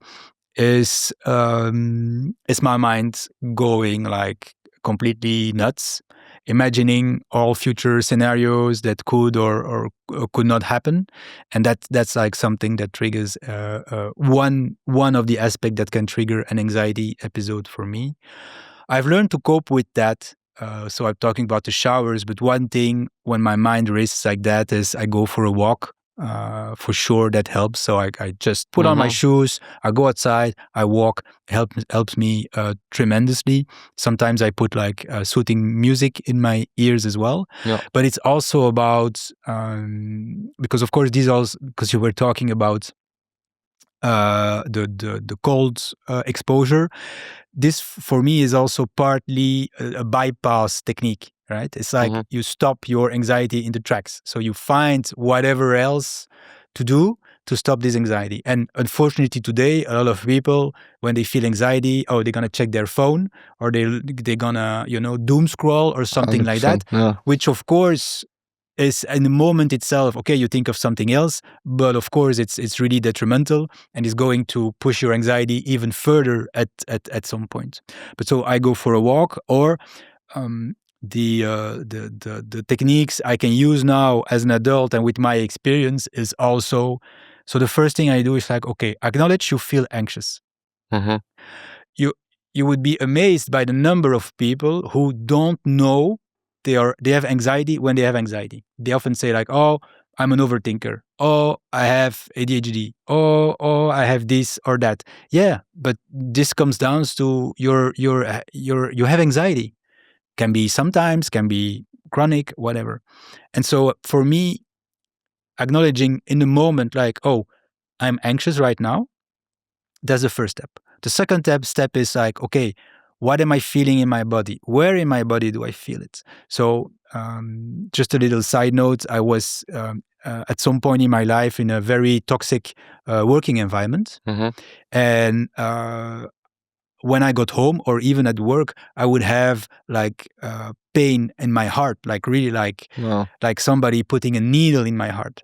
is my mind going like completely nuts, imagining all future scenarios that could or could not happen, and that's like something that triggers one of the aspects that can trigger an anxiety episode for me. I've learned to cope with that. So I'm talking about the showers, but one thing when my mind races like that is I go for a walk. For sure, that helps. So I just put on my shoes, I go outside, I walk. Helps me tremendously. Sometimes I put like soothing music in my ears as well. Yeah. But it's also about because of course because you were talking about the cold exposure. This for me is also partly a bypass technique. right? It's like you stop your anxiety in the tracks. So you find whatever else to do to stop this anxiety. And unfortunately today, a lot of people, when they feel anxiety, they're going to check their phone, or they're going to, doom scroll or something like that, which of course is in the moment itself, okay, you think of something else, but of course it's really detrimental and is going to push your anxiety even further at some point. But so I go for a walk, or the techniques I can use now as an adult and with my experience is also, so the first thing I do is like, okay, acknowledge you feel anxious. You would be amazed by the number of people who don't know they have anxiety when they have anxiety. They often say like, oh, I'm an overthinker. Oh, I have ADHD. Oh, I have this or that. Yeah, but this comes down to you have anxiety. Can be sometimes, can be chronic, whatever. And so for me, acknowledging in the moment like, oh, I'm anxious right now, that's the first step. The second step is like, okay, what am I feeling in my body? Where in my body do I feel it? So just a little side note, I was at some point in my life in a very toxic working environment. And when I got home or even at work, I would have like pain in my heart, like really like somebody putting a needle in my heart.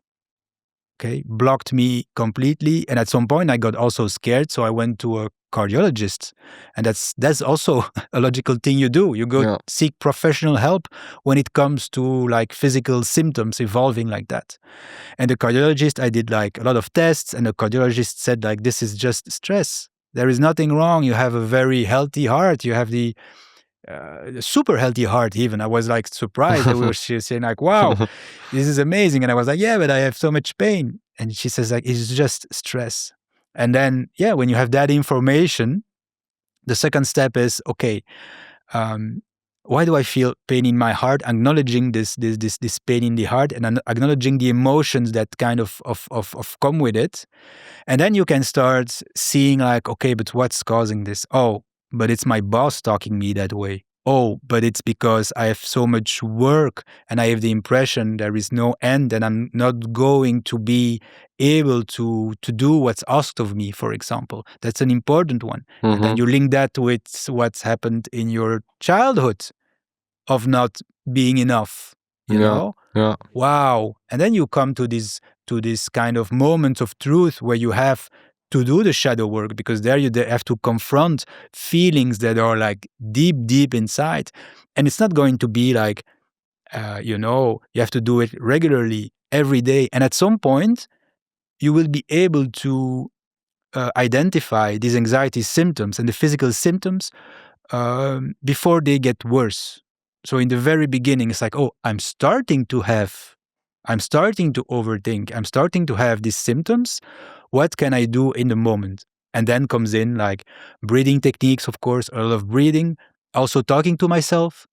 Okay, blocked me completely. And at some point I got also scared. So I went to a cardiologist. And that's also a logical thing you do. You go seek professional help when it comes to like physical symptoms evolving like that. And the cardiologist, I did like a lot of tests, and the cardiologist said like, this is just stress. There is nothing wrong. You have a very healthy heart. You have the super healthy heart even. I was like surprised that she was saying like, wow, this is amazing. And I was like, yeah, but I have so much pain. And she says like, it's just stress. And then, when you have that information, the second step is, okay, why do I feel pain in my heart? Acknowledging this pain in the heart and acknowledging the emotions that kind of come with it. And then you can start seeing like, okay, but what's causing this? Oh, but it's my boss talking me that way. Oh, but it's because I have so much work and I have the impression there is no end and I'm not going to be able to do what's asked of me, for example. That's an important one. And then you link that with what's happened in your childhood of not being enough, you know? Yeah. Wow. And then you come to this kind of moment of truth where you have to do the shadow work, because there you have to confront feelings that are like deep inside. And it's not going to be like, you have to do it regularly every day. And at some point, you will be able to identify these anxiety symptoms and the physical symptoms before they get worse. So in the very beginning, it's like, oh, I'm starting to overthink. I'm starting to have these symptoms. What can I do in the moment? And then comes in like breathing techniques, of course, a lot of breathing. Also talking to myself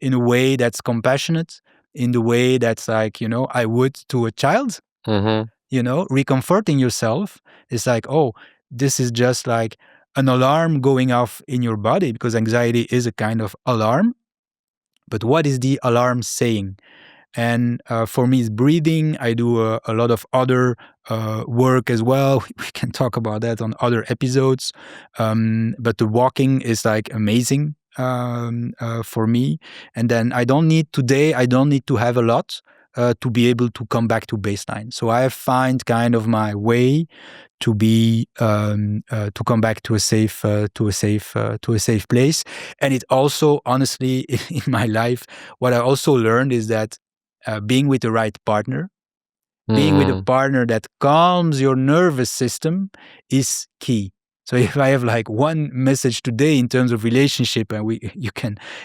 in a way that's compassionate, in the way that's like, I would to a child. Recomforting yourself is like, oh, this is just like an alarm going off in your body, because anxiety is a kind of alarm. But what is the alarm saying? And for me, it's breathing. I do a lot of other work as well. We can talk about that on other episodes. But the walking is like amazing for me. And then I don't need to have a lot to be able to come back to baseline. So I find kind of my way to be to come back to a safe place. And it also, honestly, in my life, what I also learned is that being with the right partner, being with a partner that calms your nervous system is key. So if I have like one message today in terms of relationship, and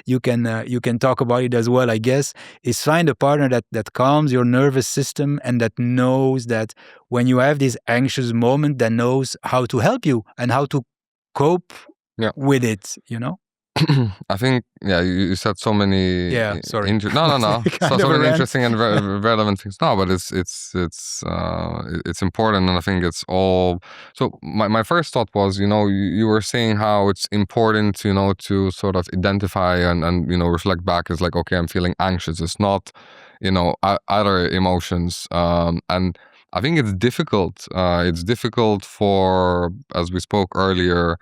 you can talk about it as well, I guess, is find a partner that calms your nervous system and that knows that when you have this anxious moment, that knows how to help you and how to cope with it, I think, you said so many. Sorry. No. So many interesting and relevant things. No, but it's important, and I think it's all. So my first thought was, you were saying how it's important, to sort of identify and reflect back. It's like, okay, I'm feeling anxious. It's not, other emotions, and I think it's difficult. It's difficult for, as we spoke earlier,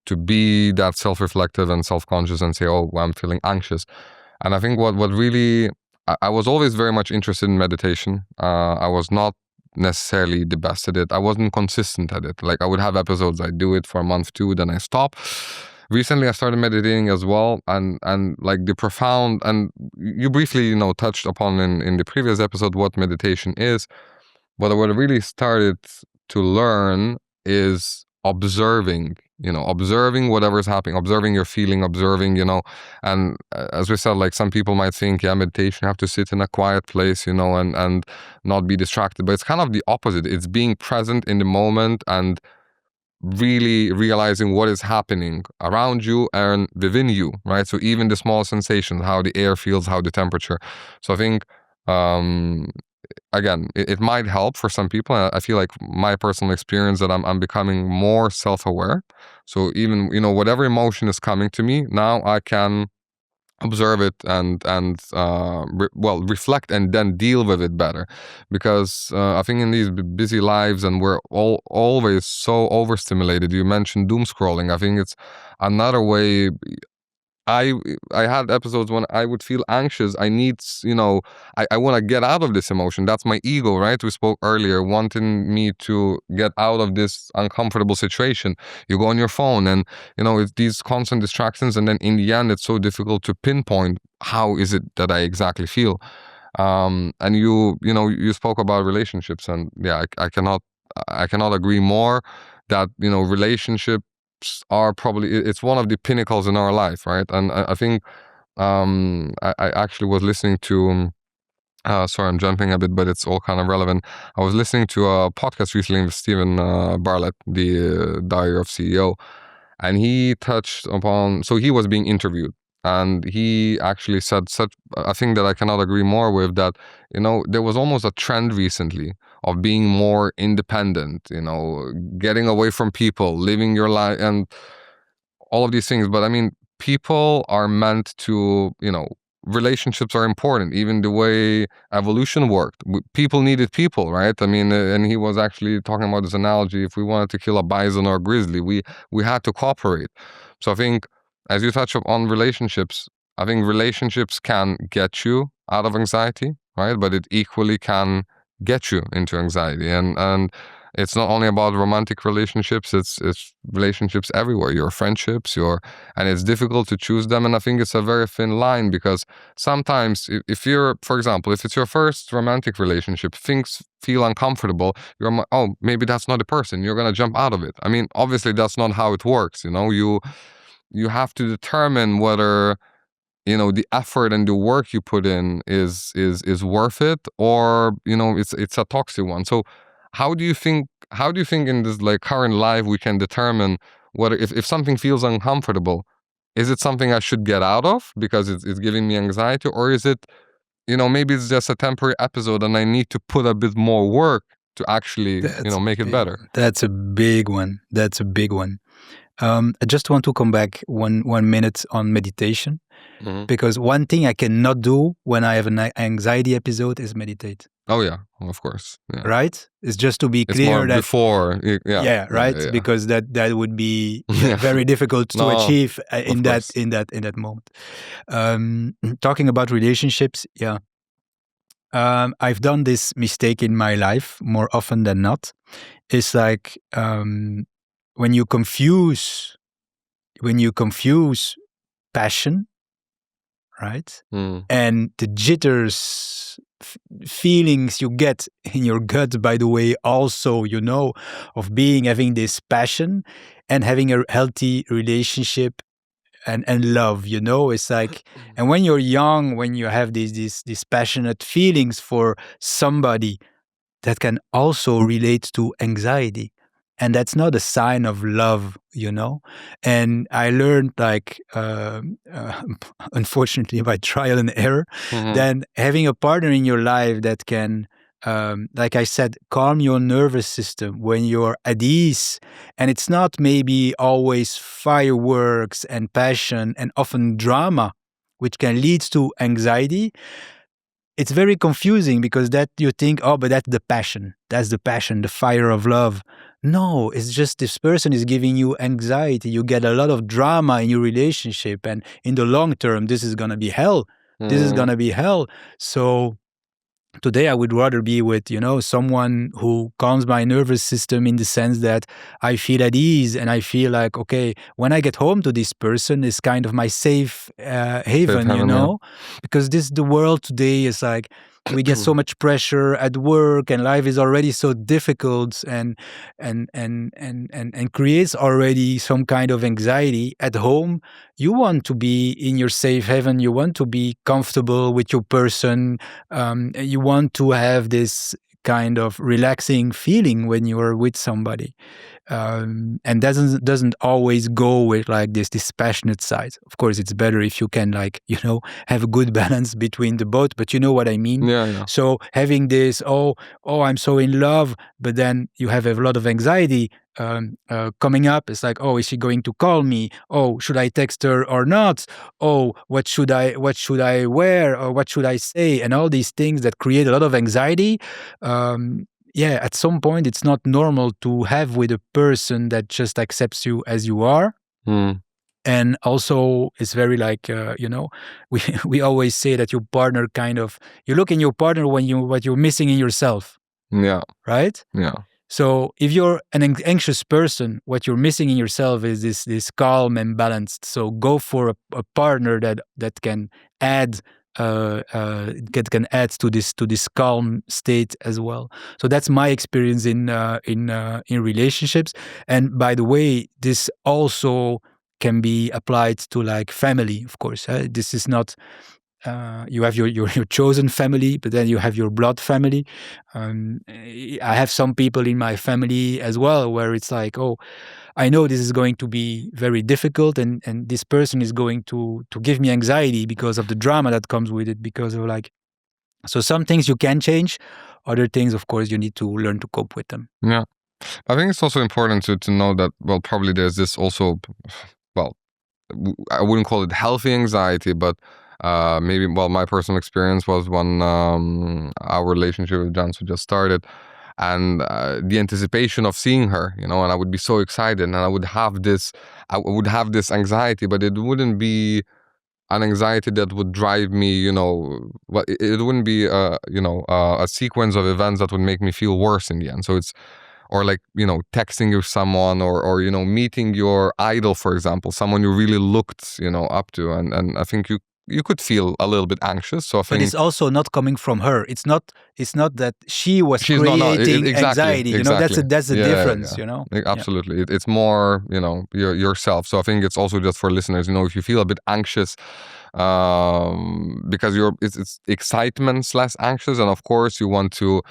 to be that self-reflective and self-conscious and say, oh, well, I'm feeling anxious. And I think what really, I was always very much interested in meditation. I was not necessarily the best at it. I wasn't consistent at it. Like, I would have episodes, I do it for a month, 2, then I stop. Recently, I started meditating as well, and like the profound, and you briefly, touched upon in the previous episode what meditation is. But what I really started to learn is observing whatever's happening, observing your feeling, observing, and as we said, like, some people might think, meditation, you have to sit in a quiet place, and not be distracted. But it's kind of the opposite. It's being present in the moment and really realizing what is happening around you and within you, right? So even the small sensations, how the air feels, how the temperature. So I think, again, it might help for some people. I feel like my personal experience that I'm becoming more self-aware. So even, whatever emotion is coming to me, now I can observe it and reflect and then deal with it better. Because I think in these busy lives, and we're always so overstimulated. You mentioned doom scrolling. I think it's another way. I had episodes when I would feel anxious. I need, I want to get out of this emotion. That's my ego, right? We spoke earlier, wanting me to get out of this uncomfortable situation. You go on your phone and, it's these constant distractions. And then in the end, it's so difficult to pinpoint how is it that I exactly feel. And you spoke about relationships, and I cannot agree more that, relationships are probably, it's one of the pinnacles in our life, right? And I think I actually was listening to sorry, I'm jumping a bit, but it's all kind of relevant. I was listening to a podcast recently with Stephen Bartlett, the Diary of CEO, and he touched upon, so he was being interviewed, and he actually said such a thing that I cannot agree more with, that, there was almost a trend recently of being more independent, getting away from people, living your life, and all of these things. But I mean, people are meant to, relationships are important. Even the way evolution worked, people needed people, right? I mean, and he was actually talking about this analogy: if we wanted to kill a bison or a grizzly, we had to cooperate. So I think, as you touch on relationships, I think relationships can get you out of anxiety, right? But it equally can get you into anxiety, and it's not only about romantic relationships, it's relationships everywhere, your friendships, and it's difficult to choose them. And I think it's a very thin line, because sometimes if you're, for example, if it's your first romantic relationship, things feel uncomfortable, you're, oh, maybe that's not the person, you're going to jump out of it. I mean, obviously that's not how it works. You have to determine whether, the effort and the work you put in is worth it, or, it's a toxic one. So how do you think in this, like, current life, we can determine whether, if something feels uncomfortable, is it something I should get out of because it's giving me anxiety, or is it, maybe it's just a temporary episode and I need to put a bit more work to actually, make it better? That's a big one. I just want to come back one minute on meditation, because one thing I cannot do when I have an anxiety episode is meditate. Oh yeah, of course. Yeah. Right? It's just to be clear that before, right? Yeah. Because that would be very difficult to achieve in that moment. Talking about relationships, I've done this mistake in my life more often than not. It's like, when you confuse passion, right, and the jitters, feelings you get in your gut, by the way, also, of having this passion and having a healthy relationship and love, it's like, and when you're young, when you have these passionate feelings for somebody, that can also relate to anxiety. and that's not a sign of love, And I learned, unfortunately, by trial and error, then having a partner in your life that can, like I said, calm your nervous system when you're at ease. And it's not maybe always fireworks and passion and often drama, which can lead to anxiety. It's very confusing because that you think, oh, but that's the passion, the fire of love. No, it's just this person is giving you anxiety. You get a lot of drama in your relationship, and in the long term, this is going to be hell. This is going to be hell. So today I would rather be with, someone who calms my nervous system in the sense that I feel at ease and I feel like, okay, when I get home to this person is kind of my safe haven, because the world today is like, we get so much pressure at work and life is already so difficult and creates already some kind of anxiety at home. You want to be in your safe haven. You want to be comfortable with your person. You want to have this kind of relaxing feeling when you are with somebody. And doesn't always go with like this passionate side. Of course, it's better if you can have a good balance between the both, but you know what I mean? Yeah. So having this, I'm so in love, but then you have a lot of anxiety coming up. It's like, oh, is she going to call me? Oh, should I text her or not? Oh, what should I wear, or what should I say? And all these things that create a lot of anxiety. At some point, it's not normal to have with a person that just accepts you as you are. And also, it's very we always say that your partner you look in your partner what you're missing in yourself. Yeah. Right? Yeah. So if you're an anxious person, what you're missing in yourself is this calm and balanced. So go for a partner that can add can add to this calm state as well. So that's my experience in relationships. And by the way, this also can be applied to like family, of course. This is not you have your chosen family, but then you have your blood family. I have some people in my family as well where it's like, oh, I know this is going to be very difficult, and this person is going to give me anxiety because of the drama that comes with it, because of so some things you can change, other things, of course, you need to learn to cope with them. Yeah. I think it's also important to know that, well, probably there's this also, well, I wouldn't call it healthy anxiety, but maybe, well, my personal experience was when our relationship with Jansu just started, and the anticipation of seeing her, and I would be so excited, and I would have this anxiety, but it wouldn't be an anxiety that would drive me, it wouldn't be a sequence of events that would make me feel worse in the end. So it's, or like, texting you someone, or meeting your idol, for example, someone you really looked, up to, and I think you could feel a little bit anxious. So I think, but it's also not coming from her. It's not that she was creating anxiety. Exactly. That's the difference. Absolutely. Yeah. It's more yourself. So I think it's also just for listeners. If you feel a bit anxious, because it's excitement / anxious, and of course you want to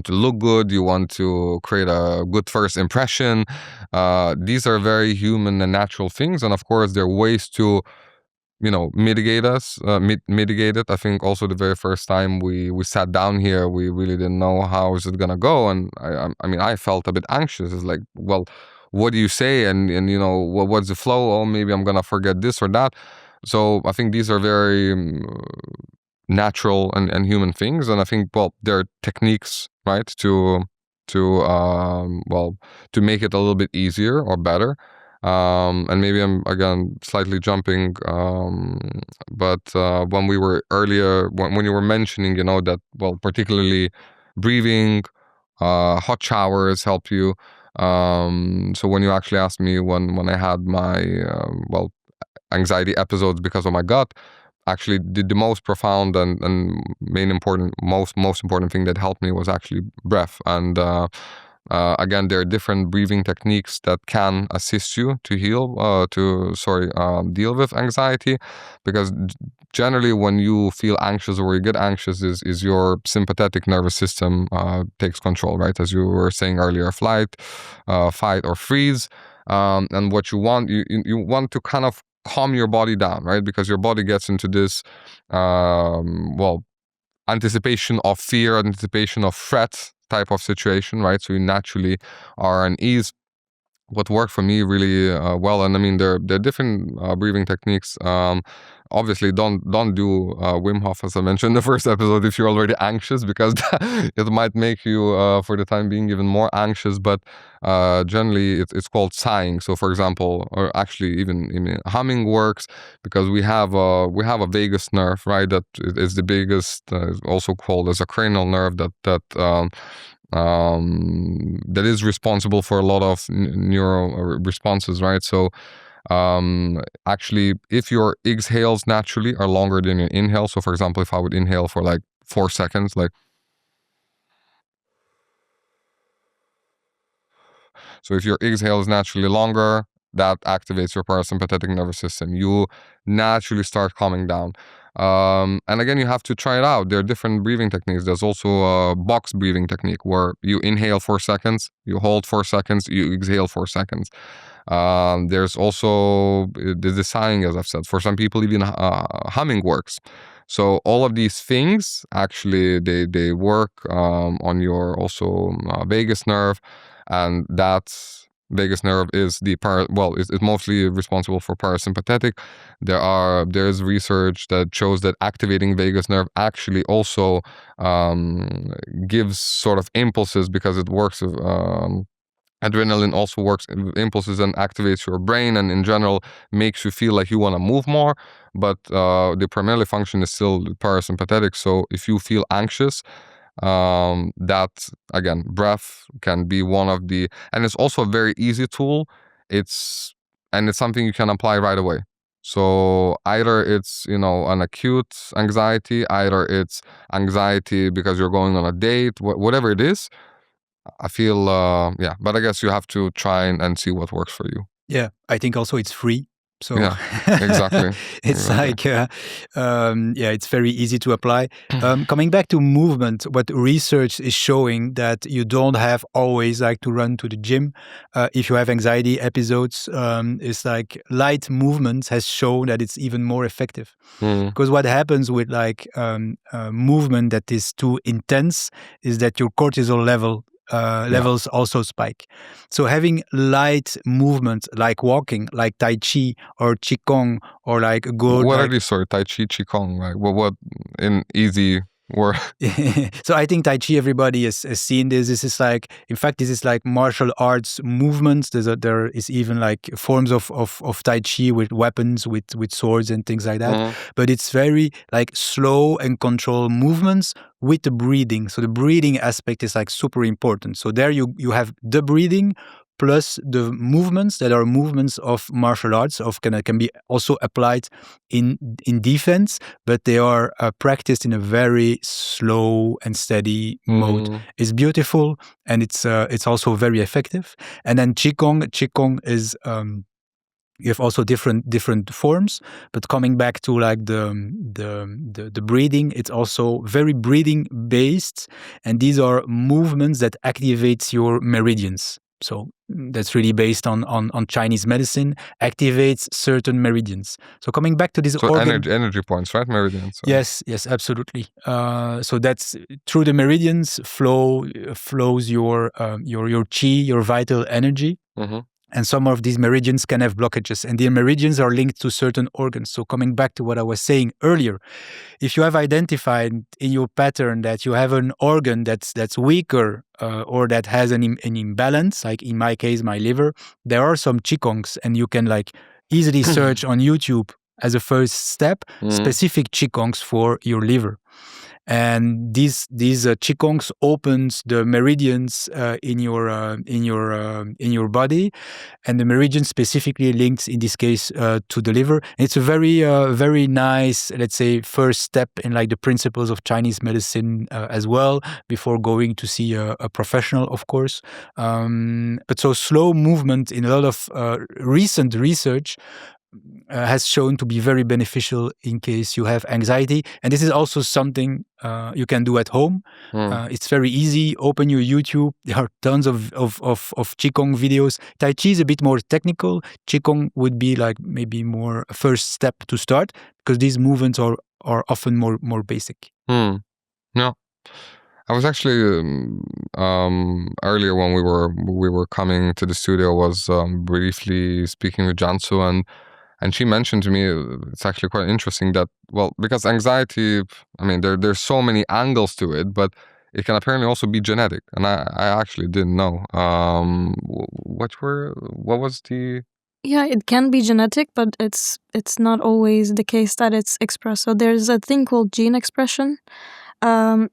look good. You want to create a good first impression. These are very human and natural things, and of course there are ways to mitigate it. I think also the very first time we sat down here, we really didn't know how is it gonna go, and I felt a bit anxious. It's like, well, what do you say, and what's the flow? Oh, maybe I'm gonna forget this or that. So I think these are very natural and human things, and I think, well, there are techniques, right, to make it a little bit easier or better. And maybe I'm again slightly jumping, but when we were earlier, when you were mentioning, that, well, particularly breathing, hot showers help you. So when you actually asked me when I had my anxiety episodes because of my gut, actually the most profound and most important thing that helped me was actually breath. And again, there are different breathing techniques that can assist you to deal with anxiety, because generally when you feel anxious or you get anxious is your sympathetic nervous system takes control, right? As you were saying earlier, fight or freeze. And what you want, you want to kind of calm your body down, right? Because your body gets into this, anticipation of fear, anticipation of threat type of situation, right? So you naturally are at ease. What worked for me really well, and I mean there are different breathing techniques. Obviously, don't do Wim Hof, as I mentioned in the first episode, if you're already anxious, because it might make you, for the time being, even more anxious. But generally, it's called sighing. So, for example, or actually even humming works, because we have a vagus nerve, right? That is the biggest, also called as a cranial nerve that is responsible for a lot of neural responses, right? So actually, if your exhales naturally are longer than your inhale, so for example, if I would inhale for like 4 seconds, so if your exhale is naturally longer, that activates your parasympathetic nervous system. You naturally start calming down. And again, you have to try it out. There are different breathing techniques. There's also a box breathing technique where you inhale 4 seconds, you hold 4 seconds, you exhale 4 seconds. There's also the sighing, as I've said. For some people, even humming works. So all of these things, actually, they work on your also vagus nerve, and that vagus nerve is it's mostly responsible for parasympathetic. There is research that shows that activating vagus nerve actually also gives sort of impulses, because it works with adrenaline also works with impulses and activates your brain, and in general makes you feel like you want to move more. But the primary function is still parasympathetic. So if you feel anxious, that again, breath can be one of the, and it's also a very easy tool. It's something you can apply right away. So either it's an acute anxiety, either it's anxiety because you're going on a date, whatever it is. I feel but I guess you have to try and see what works for you. Yeah, I think also it's free. So yeah, exactly. It's like, it's very easy to apply. Coming back to movement, what research is showing that you don't have always like to run to the gym. If you have anxiety episodes, it's like light movements has shown that it's even more effective. Because what happens with like movement that is too intense is that your cortisol levels also spike. So having light movement like walking, like Tai Chi or Qigong, or like what are these sort? Tai Chi, Qigong, right? What in easy word? So I think Tai Chi, everybody has seen this. This is like, in fact, this is like martial arts movements. There is even like forms of Tai Chi with weapons, with swords and things like that. But it's very like slow and controlled movements with the breathing. So the breathing aspect is like super important. So there you have the breathing plus the movements that are movements of martial arts, can be also applied in defense, but they are practiced in a very slow and steady mode. It's beautiful, and it's also very effective. And then Qigong is you have also different forms, but coming back to like the breathing, it's also very breathing based, and these are movements that activates your meridians. So that's really based on Chinese medicine, activates certain meridians. So coming back to this energy points, right? Meridians. So. Yes, absolutely. So that's through the meridians flows your chi, your vital energy. And some of these meridians can have blockages, and the meridians are linked to certain organs. So coming back to what I was saying earlier, if you have identified in your pattern that you have an organ that's weaker or that has an imbalance, like in my case, my liver, there are some Qigongs, and you can like easily search on YouTube as a first step specific Qigongs for your liver. And these Qigongs opens the meridians in your body, and the meridian specifically links in this case to the liver. And it's a very nice, let's say, first step in like the principles of Chinese medicine as well, before going to see a professional, of course. But so slow movement in a lot of recent research has shown to be very beneficial in case you have anxiety. And this is also something you can do at home. It's very easy. Open your YouTube. There are tons of Qigong videos. Tai Chi is a bit more technical. Qigong would be like maybe more a first step to start, because these movements are often more basic. Yeah. I was actually earlier when we were coming to the studio, was briefly speaking with Jansu, and she mentioned to me, it's actually quite interesting that, well, because anxiety, I mean, there's so many angles to it, but it can apparently also be genetic, and I actually didn't know. What was the? Yeah, it can be genetic, but it's not always the case that it's expressed. So there's a thing called gene expression,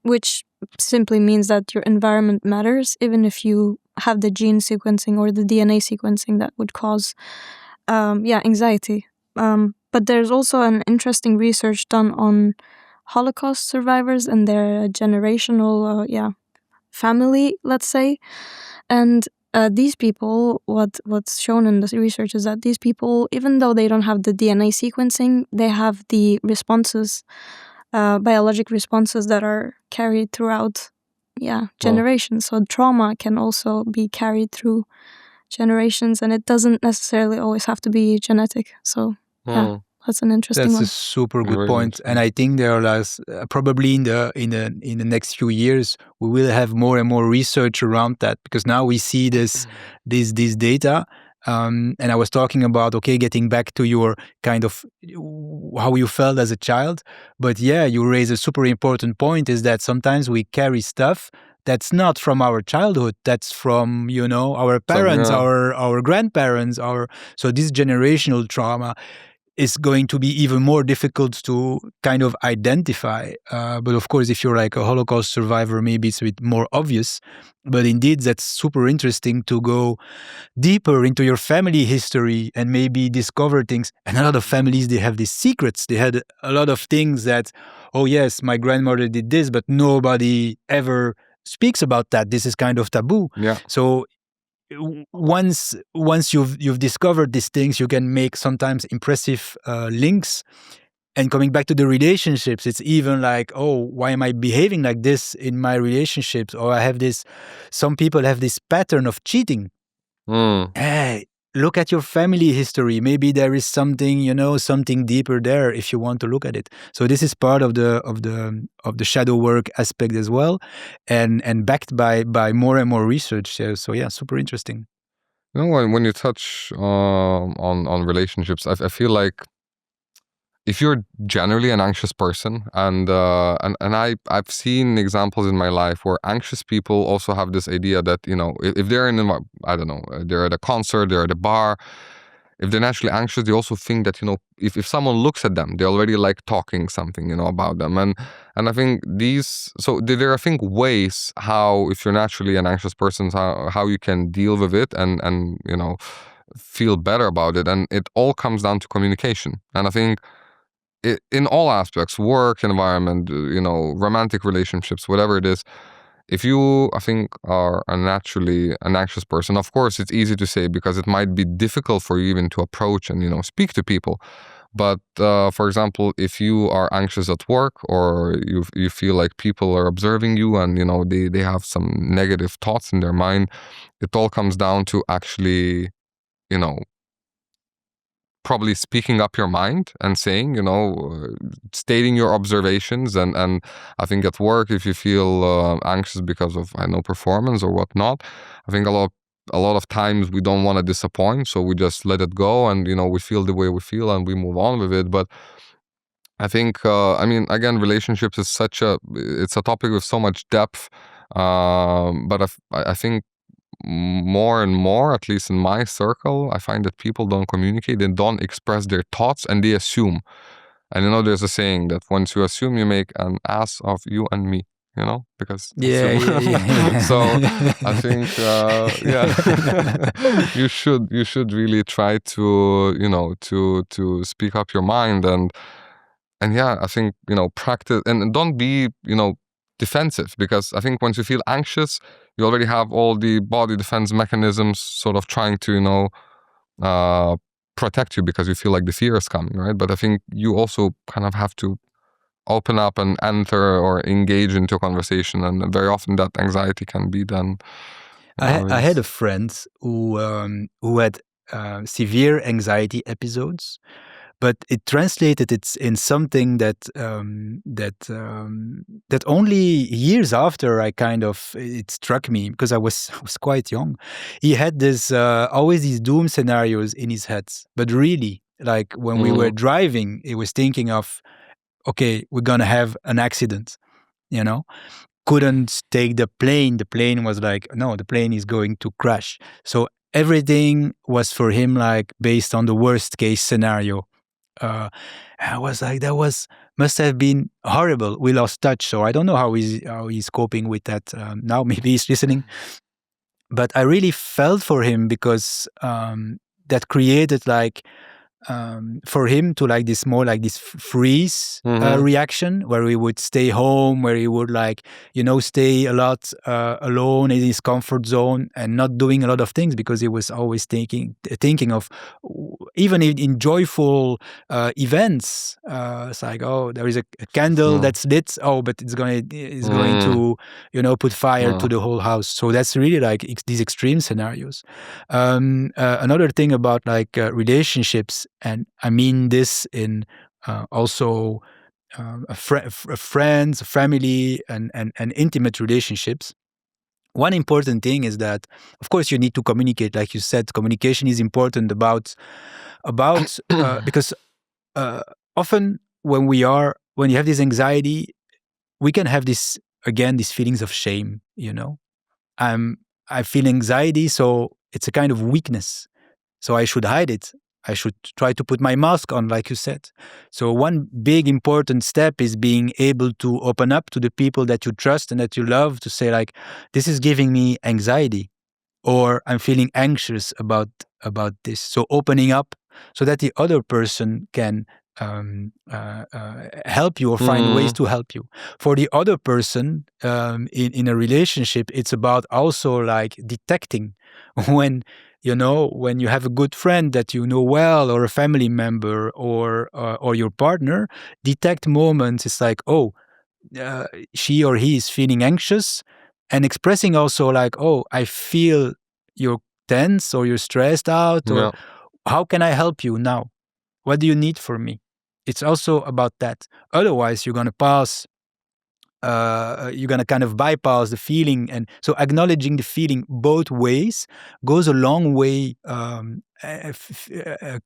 which simply means that your environment matters, even if you have the gene sequencing or the DNA sequencing that would cause anxiety. But there's also an interesting research done on Holocaust survivors and their generational family, let's say. And these people, what's shown in the research is that these people, even though they don't have the DNA sequencing, they have the responses, biologic responses that are carried throughout generations. So trauma can also be carried through generations, and it doesn't necessarily always have to be genetic. So that's an interesting one. That's a super good point. And I think there are probably in the next few years we will have more and more research around that, because now we see this data. And I was talking about, getting back to your kind of how you felt as a child. But yeah, you raise a super important point, is that sometimes we carry stuff that's not from our childhood, that's from, our parents, our grandparents, so this generational trauma is going to be even more difficult to kind of identify. But of course, if you're like a Holocaust survivor, maybe it's a bit more obvious. But indeed, that's super interesting to go deeper into your family history and maybe discover things. And a lot of families, they have these secrets. They had a lot of things that, oh yes, my grandmother did this, but nobody ever speaks about that. This is kind of taboo. Yeah. So once you've discovered these things, you can make sometimes impressive links. And coming back to the relationships, it's even like, oh, why am I behaving like this in my relationships? Or some people have this pattern of cheating. Hey, look at your family history. Maybe there is something, something deeper there if you want to look at it. So this is part of the shadow work aspect as well, and backed by more and more research. So yeah, super interesting. When you touch on relationships, I feel like if you're generally an anxious person, and I've seen examples in my life where anxious people also have this idea that, if they're they're at a concert, they're at a bar, if they're naturally anxious, they also think that, if someone looks at them, they already like talking something, about them. And I think there are, I think, ways how, if you're naturally an anxious person, how you can deal with it and feel better about it. And it all comes down to communication. And I think in all aspects, work, environment, romantic relationships, whatever it is, if you, I think, are naturally an anxious person, of course, it's easy to say because it might be difficult for you even to approach and, speak to people. But for example, if you are anxious at work, or you feel like people are observing you and, they have some negative thoughts in their mind, it all comes down to actually, probably speaking up your mind and saying, stating your observations. And I think at work, if you feel anxious because of, performance or whatnot, I think a lot of times we don't want to disappoint, so we just let it go, and we feel the way we feel and we move on with it. But I think again, relationships is it's a topic with so much depth, but I think more and more, at least in my circle, I find that people don't communicate, they don't express their thoughts, and they assume. And there's a saying that once you assume, you make an ass of you and me, because yeah. So I think you should really try to to speak up your mind, and I think practice, and don't be defensive, because I think once you feel anxious, you already have all the body defense mechanisms sort of trying to protect you because you feel like the fear is coming, right? But I think you also kind of have to open up and enter or engage into a conversation, and very often that anxiety can be then. I had a friend who had severe anxiety episodes, but it translated it in something that only years after it struck me, because I was quite young. He had this always these doom scenarios in his head, but really, like when we were driving, he was thinking of, okay, we're gonna have an accident, couldn't take the plane. The plane was like, no, the plane is going to crash. So everything was for him like based on the worst case scenario. I was like, must have been horrible. We lost touch, so I don't know how he's coping with that now. Maybe he's listening, but I really felt for him because that created like. For him to like this more like this freeze reaction, where he would stay home, where he would like, stay a lot alone in his comfort zone and not doing a lot of things, because he was always thinking of, even in joyful events, it's like, oh, there is a candle that's lit, oh, but it's going to put fire to the whole house. So that's really like these extreme scenarios. Another thing about like relationships, and I mean this in also friends, family, and intimate relationships. One important thing is that, of course, you need to communicate. Like you said, communication is important about because often when you have this anxiety, we can have these feelings of shame. I feel anxiety, so it's a kind of weakness. So I should hide it. I should try to put my mask on, like you said. So one big important step is being able to open up to the people that you trust and that you love, to say like, this is giving me anxiety, or I'm feeling anxious about this. So opening up so that the other person can help you or find ways to help you. For the other person, in a relationship, it's about also like detecting when you have a good friend that you know well, or a family member, or your partner, detect moments. It's like, oh, she or he is feeling anxious, and expressing also like, oh, I feel you're tense or you're stressed out, or how can I help you now? What do you need from me? It's also about that. Otherwise, you're going to pass. You're going to kind of bypass the feeling. And so acknowledging the feeling both ways goes a long way,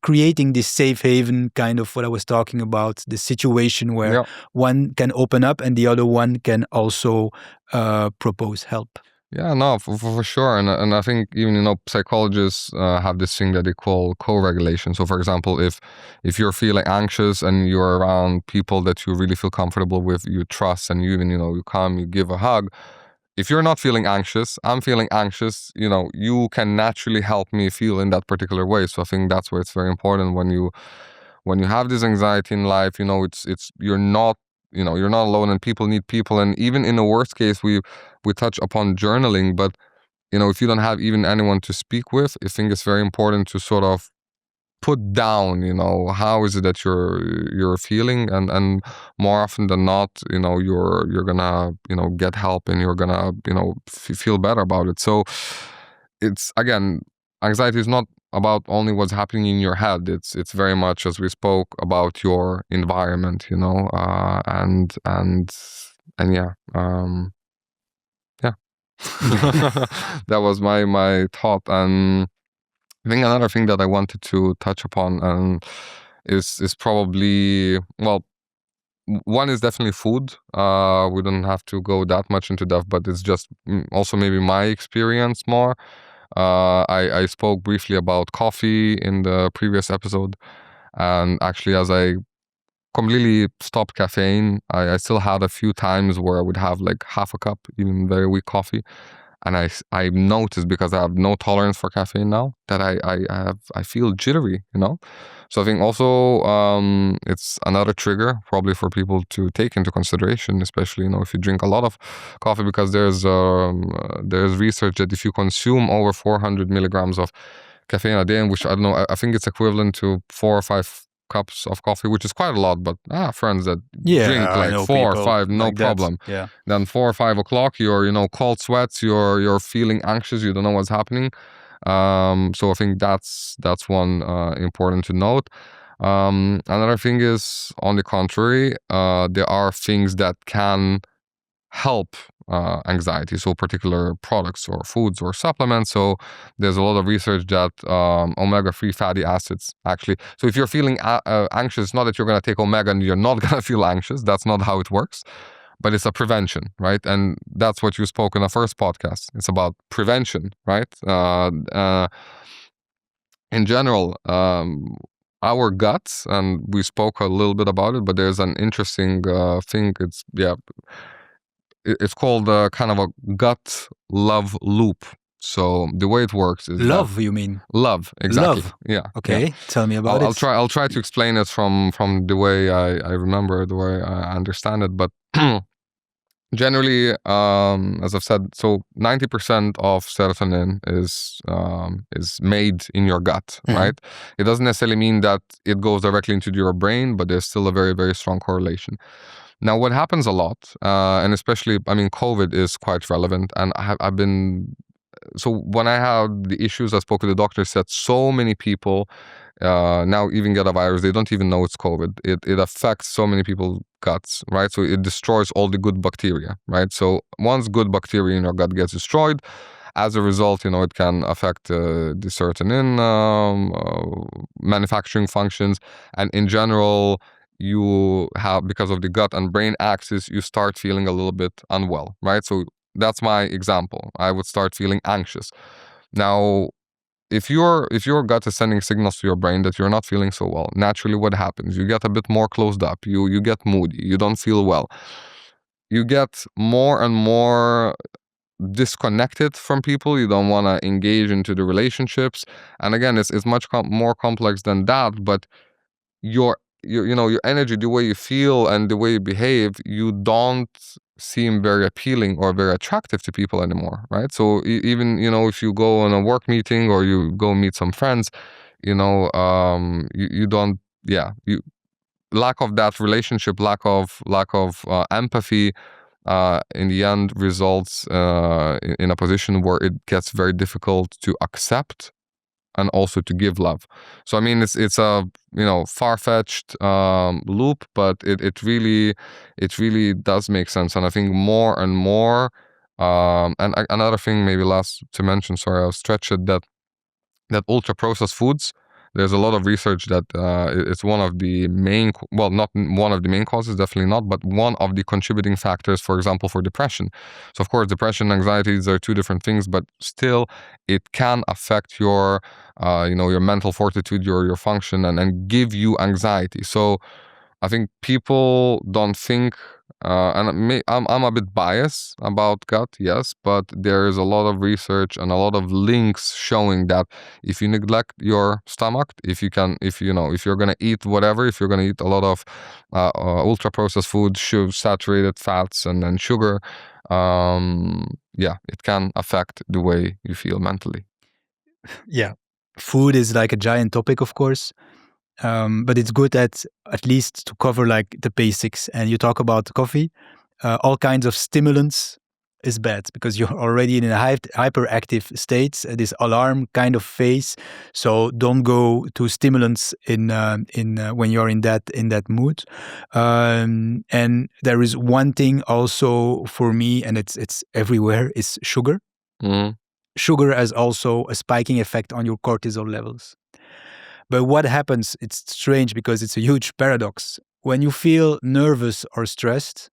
creating this safe haven, kind of what I was talking about, the situation where one can open up and the other one can also propose help. Yeah, no, for sure. And I think even, psychologists have this thing that they call co-regulation. So for example, if you're feeling anxious and you're around people that you really feel comfortable with, you trust, and you even, you come, you give a hug. If you're not feeling anxious, I'm feeling anxious, you can naturally help me feel in that particular way. So I think that's where it's very important when you have this anxiety in life, it's you're not alone, and people need people. And even in the worst case, we touch upon journaling, but if you don't have even anyone to speak with, I think it's very important to sort of put down, how is it that you're feeling, and more often than not, you're gonna get help, and you're gonna feel better about it. So it's, again, anxiety is not about only what's happening in your head. It's very much, as we spoke, about your environment, and yeah. That was my thought. And I think another thing that I wanted to touch upon is probably, well, one is definitely food. We don't have to go that much into depth, but it's just also maybe my experience more. I spoke briefly about coffee in the previous episode, and actually, as I completely stopped caffeine, I still had a few times where I would have like half a cup, even very weak coffee, and I noticed, because I have no tolerance for caffeine now, that I feel jittery, So I think also it's another trigger probably for people to take into consideration, especially if you drink a lot of coffee, because there's research that if you consume over 400 milligrams of caffeine a day, which I don't know, I think it's equivalent to 4 or 5 cups of coffee, which is quite a lot, but friends that drink like 4 or 5, no like problem. Yeah. Then 4 or 5 o'clock, you're cold sweats, you're feeling anxious, you don't know what's happening. So I think that's one important to note. Another thing is, on the contrary, there are things that can help anxiety, so particular products or foods or supplements. So there's a lot of research that omega-3 fatty acids actually, so if you're feeling anxious, not that you're going to take omega and you're not going to feel anxious, that's not how it works, but it's a prevention, right? And that's what you spoke in the first podcast. It's about prevention, right? In general, our guts, and we spoke a little bit about it, but there's an interesting thing. It's called kind of a gut love loop. So the way it works is love. You mean love? Exactly. Love. Yeah. Okay. Yeah. Tell me about it. I'll try to explain it from the way I remember, the way I understand it. But generally, as I've said, so 90% of serotonin is made in your gut, right? It doesn't necessarily mean that it goes directly into your brain, but there's still a very, very strong correlation. Now, what happens a lot, and especially, I mean, COVID is quite relevant, and I've been, so when I had the issues, I spoke to the doctor, said so many people now even get a virus, they don't even know it's COVID. It affects so many people's guts, right? So it destroys all the good bacteria, right? So once good bacteria in your gut gets destroyed, as a result, it can affect the serotonin manufacturing functions, and in general, you have, because of the gut and brain axis, you start feeling a little bit unwell, right? So that's my example. I would start feeling anxious. Now, if your gut is sending signals to your brain that you're not feeling so well, naturally what happens? You get a bit more closed up. You get moody. You don't feel well. You get more and more disconnected from people. You don't want to engage into the relationships. And again, it's much more complex than that. But your energy, the way you feel and the way you behave, you don't seem very appealing or very attractive to people anymore, right? So even if you go on a work meeting or you go meet some friends, you don't, lack of that relationship, lack of empathy, in the end results in a position where it gets very difficult to accept and also to give love. So I mean, it's a far-fetched loop, but it really does make sense. And I think more and more, and another thing maybe last to mention, sorry, I'll stretch it, that ultra-processed foods, there's a lot of research that it's one of the main, well, not one of the main causes, definitely not, but one of the contributing factors, for example, for depression. So of course, depression and anxiety, these are two different things, but still it can affect your, your mental fortitude, your function, and give you anxiety. So I think people don't think, and I'm a bit biased about gut, yes, but there is a lot of research and a lot of links showing that if you neglect your stomach, if you're gonna eat whatever, if you're gonna eat a lot of ultra processed food, saturated fats, and sugar, it can affect the way you feel mentally. Yeah, food is like a giant topic, of course. But it's good at least to cover like the basics. And you talk about coffee, all kinds of stimulants is bad because you're already in a hyperactive state, this alarm kind of phase. So don't go to stimulants in when you're in that mood. And there is one thing also for me, and it's everywhere, is sugar. Mm-hmm. Sugar has also a spiking effect on your cortisol levels. But what happens, it's strange because it's a huge paradox. When you feel nervous or stressed,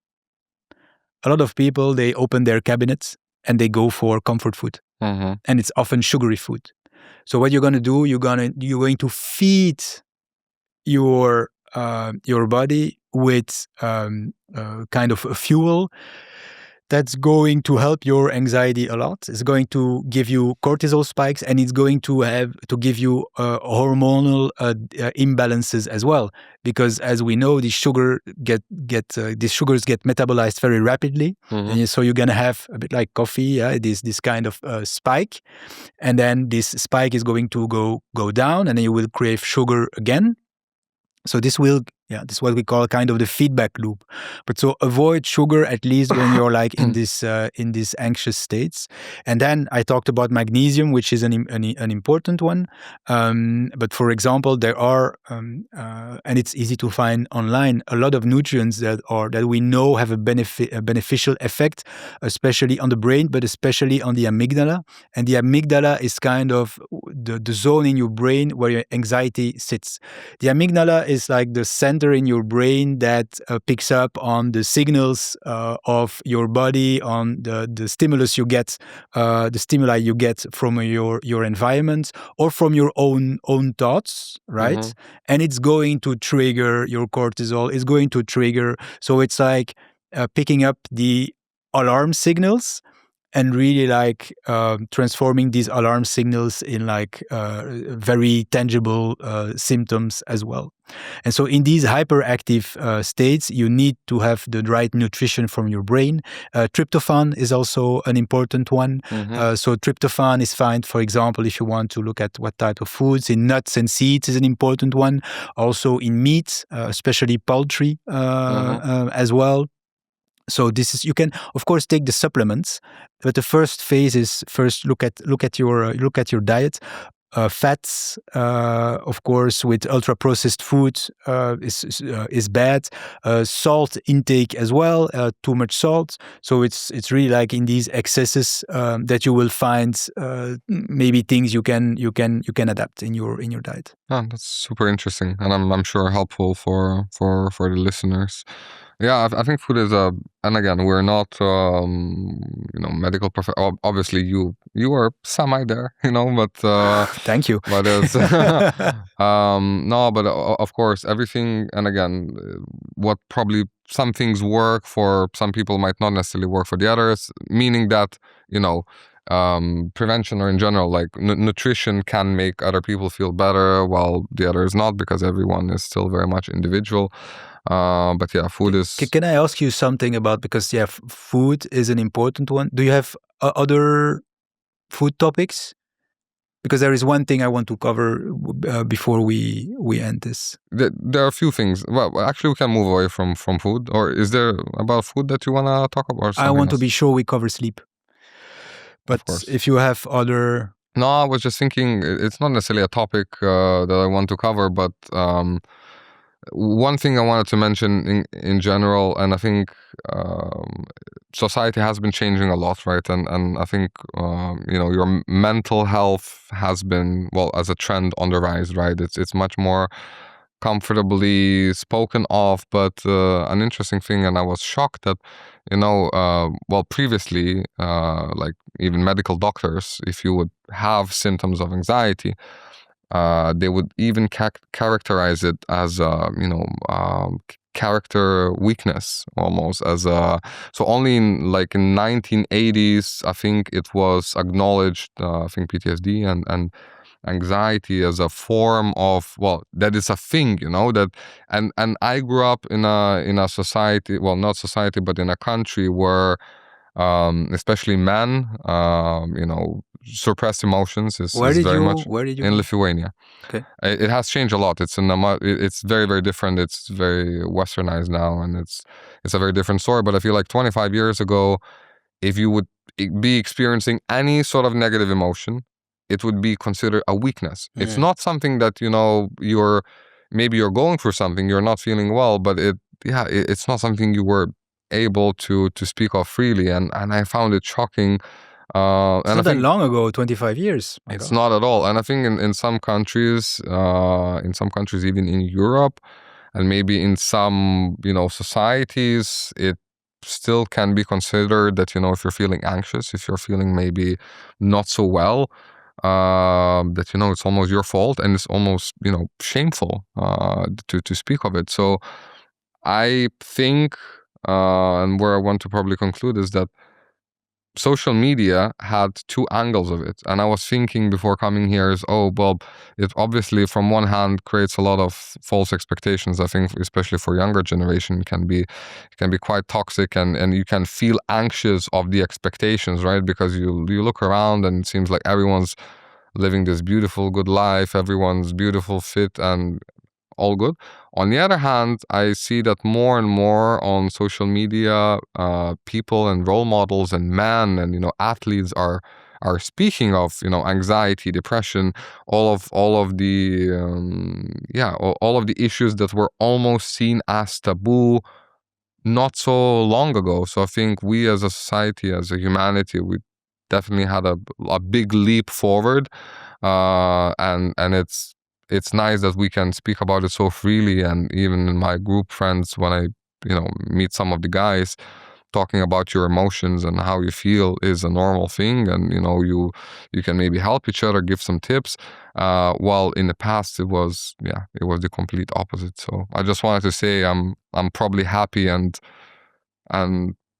a lot of people, they open their cabinets and they go for comfort food. Mm-hmm. And it's often sugary food. So what you're going to do, you're going to feed your body with kind of a fuel that's going to help your anxiety a lot. It's going to give you cortisol spikes, and it's going to give you hormonal imbalances as well. Because as we know, these sugars get metabolized very rapidly, and so you're gonna have a bit like coffee, this kind of spike, and then this spike is going to go down, and then you will crave sugar again. So this is what we call kind of the feedback loop. But so avoid sugar at least when you're like in these anxious states. And then I talked about magnesium, which is an important one. But for example, there are and it's easy to find online, a lot of nutrients that we know have a beneficial effect, especially on the brain, but especially on the amygdala. And the amygdala is kind of the zone in your brain where your anxiety sits. The amygdala is like the center in your brain that picks up on the signals of your body, on the stimulus you get, the stimuli you get from your environment or from your own thoughts, right? And it's going to trigger your cortisol. It's going to trigger. So it's like picking up the alarm signals and really like transforming these alarm signals in like very tangible symptoms as well. And so in these hyperactive states, you need to have the right nutrition from your brain. Tryptophan is also an important one. So tryptophan is found, for example, if you want to look at what type of foods, in nuts and seeds is an important one. Also in meat, especially poultry as well. So this is, you can of course take the supplements, but the first phase is first look at your diet. Fats, of course, with ultra processed food is bad. Salt intake as well, too much salt. So it's really like in these excesses that you will find maybe things you can adapt in your diet. Oh, that's super interesting, and I'm sure helpful for the listeners. Yeah, I think food is and again, we're not medical obviously you are semi there, but thank you. But it's no, but of course everything, and again, what probably some things work for some people might not necessarily work for the others, meaning that prevention or in general, like nutrition can make other people feel better while the others not, because everyone is still very much individual. But yeah, food is... Can I ask you something about, because food is an important one. Do you have other food topics? Because there is one thing I want to cover before we end this. There are a few things. Well, actually, we can move away from food. Or is there about food that you want to talk about? I want to be sure we cover sleep. But if you have other... No, I was just thinking, it's not necessarily a topic that I want to cover, but one thing I wanted to mention in general, and I think society has been changing a lot, right? And I think your mental health has been, well, as a trend on the rise, right? It's much more comfortably spoken of, but an interesting thing, and I was shocked that previously, like even medical doctors, if you would have symptoms of anxiety, they would even characterize it as character weakness, almost as so only in 1980s I think it was acknowledged, I think PTSD and anxiety as a form of, well, that is a thing, that, and I grew up in a society, well, not society, but in a country where especially men, suppressed emotions is very much. Where did you in Lithuania. Okay. It has changed a lot. It's very, very different. It's very westernized now, and it's a very different story. But I feel like 25 years ago, if you would be experiencing any sort of negative emotion, it would be considered a weakness. Mm. It's not something that you're going through something, you're not feeling well, but it's not something you were able to speak of freely, and I found it shocking. It's not that long ago, 25 years. It's not at all. And I think in some countries, even in Europe, and maybe in some, societies, it still can be considered that, if you're feeling anxious, if you're feeling maybe not so well, that, it's almost your fault, and it's almost, shameful to speak of it. So I think and where I want to probably conclude is that social media had two angles of it. And I was thinking before coming here is, it obviously from one hand creates a lot of false expectations. I think especially for younger generation can be quite toxic, and you can feel anxious of the expectations, right? Because you look around and it seems like everyone's living this beautiful, good life, everyone's beautiful, fit, and all good. On the other hand, I see that more and more on social media, people and role models and men and athletes are speaking of anxiety, depression, all of the all of the issues that were almost seen as taboo not so long ago. So I think we as a society, as a humanity, we definitely had a big leap forward, and it's nice that we can speak about it so freely. And even in my group friends, when I meet some of the guys, talking about your emotions and how you feel is a normal thing, and you can maybe help each other, give some tips, while in the past it was the complete opposite. So I just wanted to say I'm probably happy and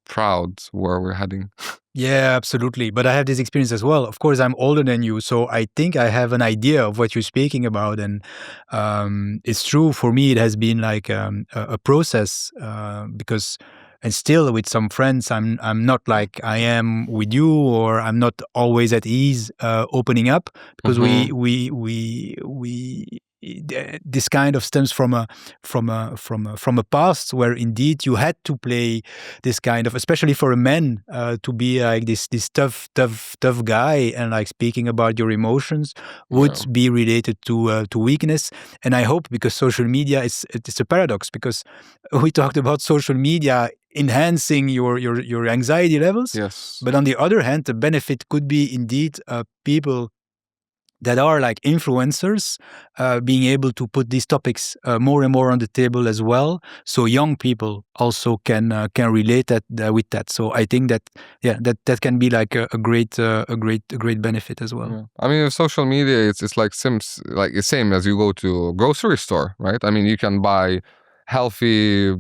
proud where we're heading. Yeah, absolutely. But I have this experience as well. Of course, I'm older than you, so I think I have an idea of what you're speaking about. And it's true for me. It has been like a process because, and still with some friends, I'm not like I am with you, or I'm not always at ease opening up, because this kind of stems from a past where indeed you had to play this kind of, especially for a man, to be like this tough guy, and like speaking about your emotions would be related to weakness. And I hope, because social media it's a paradox, because we talked about social media enhancing your anxiety levels. Yes. But on the other hand, the benefit could be indeed people that are like influencers, being able to put these topics more and more on the table as well, so young people also can relate with that. So I think that that can be like a great benefit as well. Yeah. I mean, with social media, it's like the same as you go to a grocery store, right? I mean, you can buy healthy,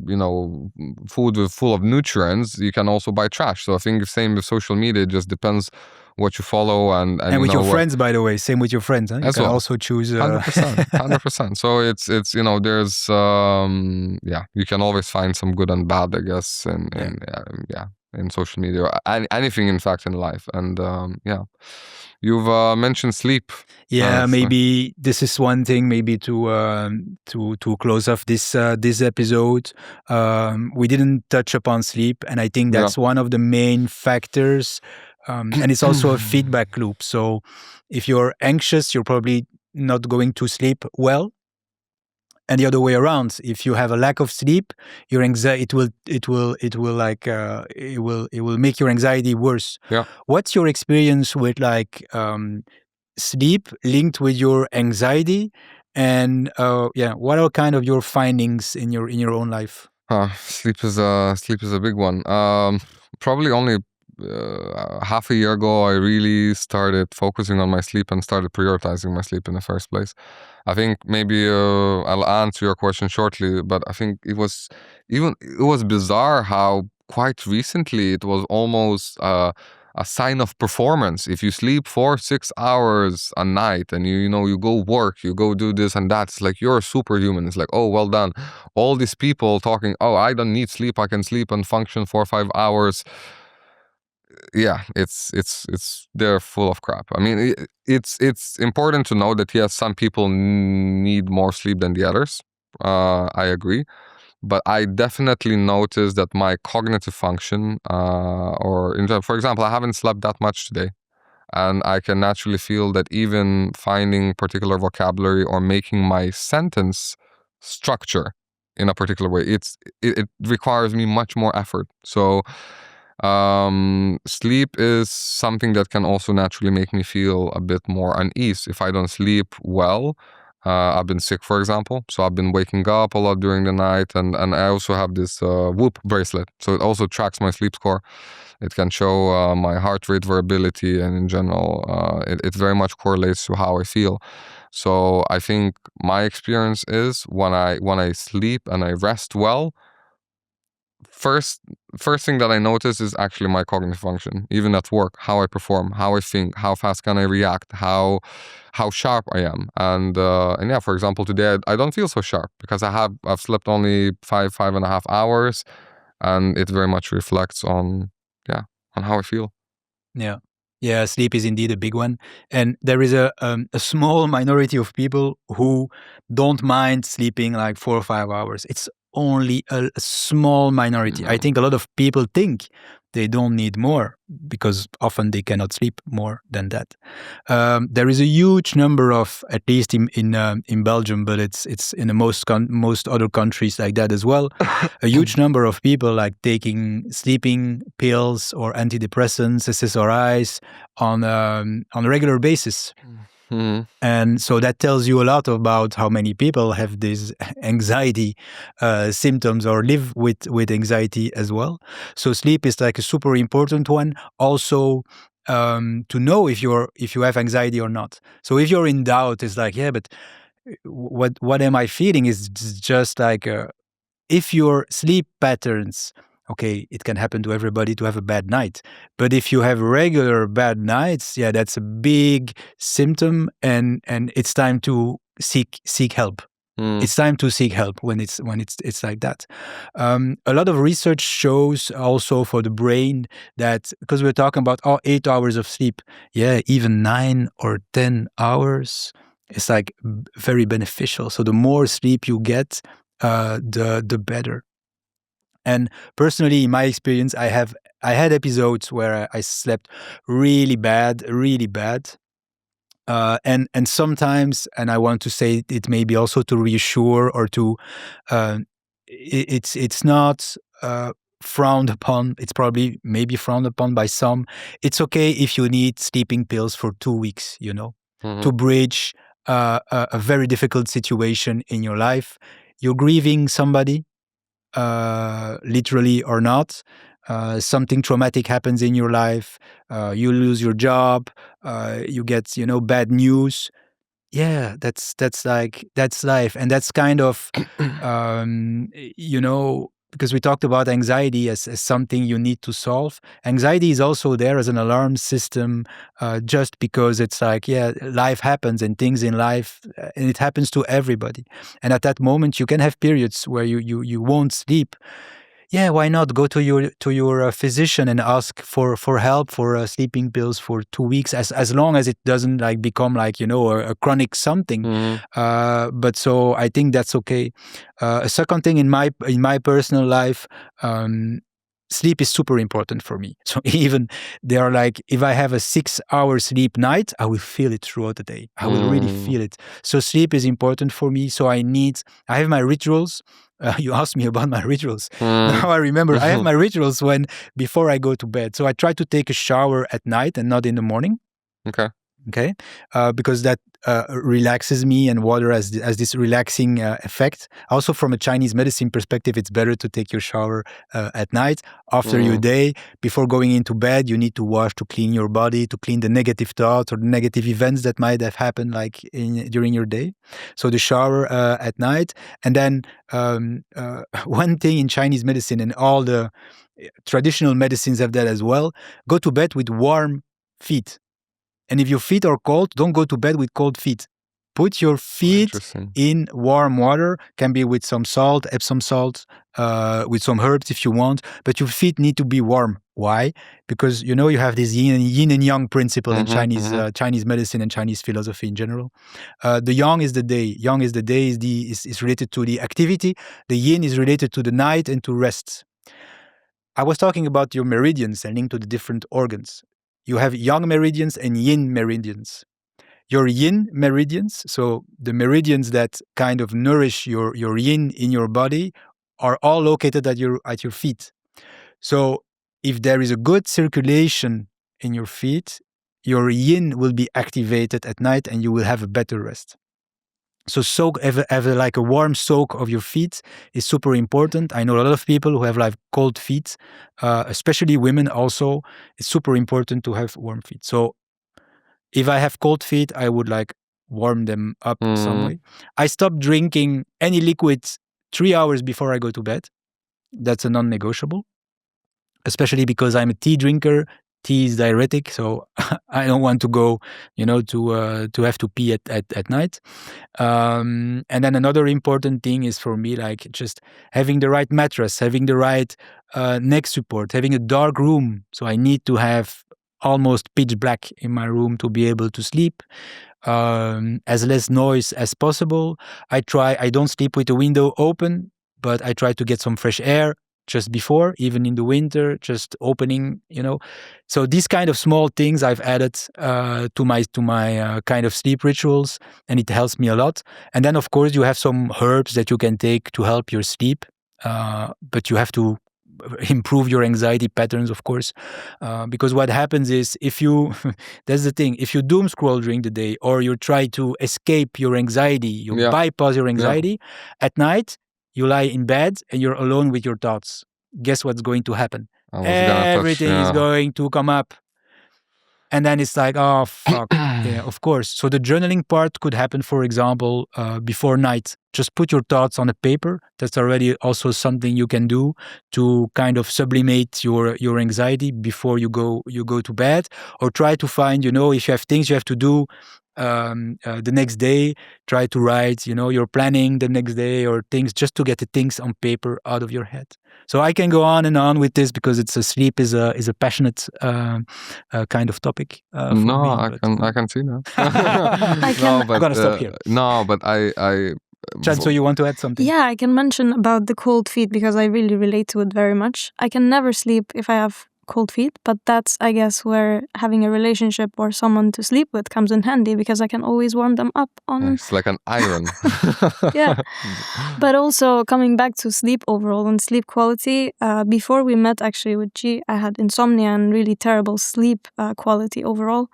food full of nutrients. You can also buy trash. So I think the same with social media. It just depends what you follow and with your friends, by the way, same with your friends, huh? You can also choose 100%. So it's there's you can always find some good and bad, I guess, in social media, or anything in fact in life. And you've mentioned sleep. Maybe this is one thing, maybe to close off this episode. We didn't touch upon sleep, and I think that's one of the main factors. And it's also a feedback loop. So if you're anxious, you're probably not going to sleep well. And the other way around, if you have a lack of sleep, your anxiety it will make your anxiety worse. Yeah. What's your experience with like sleep linked with your anxiety? And what are kind of your findings in your own life? Sleep is a big one. Probably only half a year ago, I really started focusing on my sleep and started prioritizing my sleep in the first place. I think maybe I'll answer your question shortly, but I think it was bizarre how quite recently it was almost a sign of performance. If you sleep 4-6 hours a night and you go work, you go do this and that, it's like you're a superhuman. It's like, oh, well done. All these people talking, oh, I don't need sleep, I can sleep and function 4 or 5 hours. Yeah, it's they're full of crap. I mean, it's important to know that yes, some people need more sleep than the others. I agree, but I definitely noticed that my cognitive function, for example, I haven't slept that much today, and I can naturally feel that even finding particular vocabulary or making my sentence structure in a particular way, it requires me much more effort. So sleep is something that can also naturally make me feel a bit more unease. If I don't sleep well, I've been sick, for example, so I've been waking up a lot during the night, and I also have this Whoop bracelet, so it also tracks my sleep score. It can show my heart rate variability, and in general, it very much correlates to how I feel. So I think my experience is when I sleep and I rest well, first thing that I notice is actually my cognitive function, even at work, how I perform, how I think, how fast can I react, how sharp I am. And yeah, for example, today I don't feel so sharp because I've slept only 5.5 hours, and it very much reflects on how I feel. Yeah, sleep is indeed a big one, and there is a small minority of people who don't mind sleeping like 4 or 5 hours. It's only a small minority. I think a lot of people think they don't need more because often they cannot sleep more than that. There is a huge number of, at least in Belgium, but it's in the most other countries like that as well. A huge number of people like taking sleeping pills or antidepressants, SSRIs on a regular basis. Mm-hmm. And so that tells you a lot about how many people have these anxiety symptoms or live with anxiety as well. So sleep is like a super important one. Also, to know if you have anxiety or not. So if you're in doubt, it's like, yeah, but what am I feeling? Is just like if your sleep patterns, okay, it can happen to everybody to have a bad night. But if you have regular bad nights, yeah, that's a big symptom, and it's time to seek help. It's time to seek help when it's like that. A lot of research shows also for the brain that, because we're talking about 8 hours of sleep, yeah, even 9 or 10 hours is like very beneficial. So the more sleep you get, the better. And personally, in my experience, I had episodes where I slept really bad, and sometimes, and I want to say it maybe also to reassure or to, it's not frowned upon. It's probably maybe frowned upon by some. It's okay if you need sleeping pills for 2 weeks, to bridge a very difficult situation in your life. You're grieving somebody, literally or not. Something traumatic happens in your life. You lose your job. You get, bad news. Yeah, that's life, and that's kind of, because we talked about anxiety as something you need to solve. Anxiety is also there as an alarm system, just because it's like, yeah, life happens and things in life, and it happens to everybody. And at that moment, you can have periods where you won't sleep. Yeah, why not go to your physician and ask for help for sleeping pills for 2 weeks, as long as it doesn't like become like, a chronic something. But so I think that's okay. A second thing in my personal life, sleep is super important for me. So even they are like, if I have a 6-hour sleep night, I will feel it throughout the day. I will really feel it. So sleep is important for me. So I have my rituals. You asked me about my rituals. Now I remember I have my rituals before I go to bed. So I try to take a shower at night and not in the morning. Okay, because that relaxes me, and water has this relaxing effect. Also, from a Chinese medicine perspective, it's better to take your shower at night after your day. Before going into bed, you need to wash to clean your body, to clean the negative thoughts or the negative events that might have happened like during your day. So the shower at night, and then one thing in Chinese medicine, and all the traditional medicines have that as well: go to bed with warm feet. And if your feet are cold, don't go to bed with cold feet. Put your feet in warm water, can be with some salt, Epsom salt, with some herbs if you want, but your feet need to be warm. Why? Because, you have this yin and yang principle in Chinese medicine and Chinese philosophy in general. The yang is the day. Yang is the day, is related to the activity. The yin is related to the night and to rest. I was talking about your meridians and linked to the different organs. You have yang meridians and yin meridians. Your yin meridians, so the meridians that kind of nourish your yin in your body, are all located at your feet. So if there is a good circulation in your feet, your yin will be activated at night and you will have a better rest. So have like a warm soak of your feet is super important. I know a lot of people who have like cold feet, especially women also. It's super important to have warm feet. So if I have cold feet, I would like warm them up some way. I stop drinking any liquids 3 hours before I go to bed. That's a non-negotiable, especially because I'm a tea drinker. Tea is diuretic, so I don't want to go, to have to pee at night. And then another important thing is for me, like just having the right mattress, having the right neck support, having a dark room. So I need to have almost pitch black in my room to be able to sleep. As less noise as possible. I don't sleep with the window open, but I try to get some fresh air just before, even in the winter, just opening, So these kind of small things I've added to my kind of sleep rituals, and it helps me a lot. And then, of course, you have some herbs that you can take to help your sleep, but you have to improve your anxiety patterns, of course, because what happens is that's the thing, if you doom scroll during the day or you try to escape your anxiety, you bypass your anxiety, at night, you lie in bed and you're alone with your thoughts. Guess what's going to happen? Everything is going to come up. And then it's like, oh, fuck. Yeah, of course. So the journaling part could happen, for example, before night. Just put your thoughts on a paper. That's already also something you can do to kind of sublimate your anxiety before you go to bed. Or try to find, if you have things you have to do the next day, try to write, your planning the next day or things, just to get the things on paper out of your head. So I can go on and on with this because sleep is a passionate kind of topic. For me, I can see that. I'm gonna stop here. No, but Chad, so you want to add something? Yeah, I can mention about the cold feet because I really relate to it very much. I can never sleep if I have cold feet, but that's, I guess, where having a relationship or someone to sleep with comes in handy because I can always warm them up on... It's like an iron. Yeah. But also coming back to sleep overall and sleep quality, before we met actually with G, I had insomnia and really terrible sleep quality overall.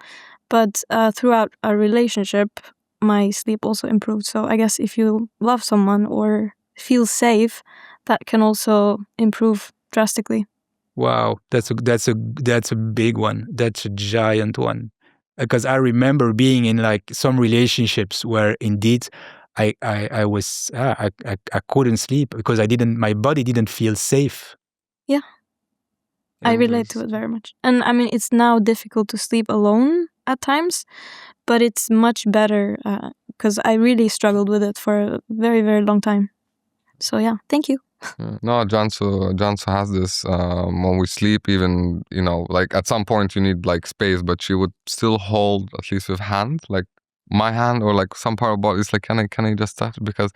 But throughout our relationship, my sleep also improved. So I guess if you love someone or feel safe, that can also improve drastically. Wow, that's a big one. That's a giant one. Because I remember being in like some relationships where indeed I was I couldn't sleep because my body didn't feel safe. Yeah. I relate to it very much. And I mean, it's now difficult to sleep alone at times, but it's much better because I really struggled with it for a very, very long time. So yeah, thank you. No, Jansu has this when we sleep, even, like at some point you need like space, but she would still hold at least with hand, like my hand or like some part of body. It's like, can I just touch it? Because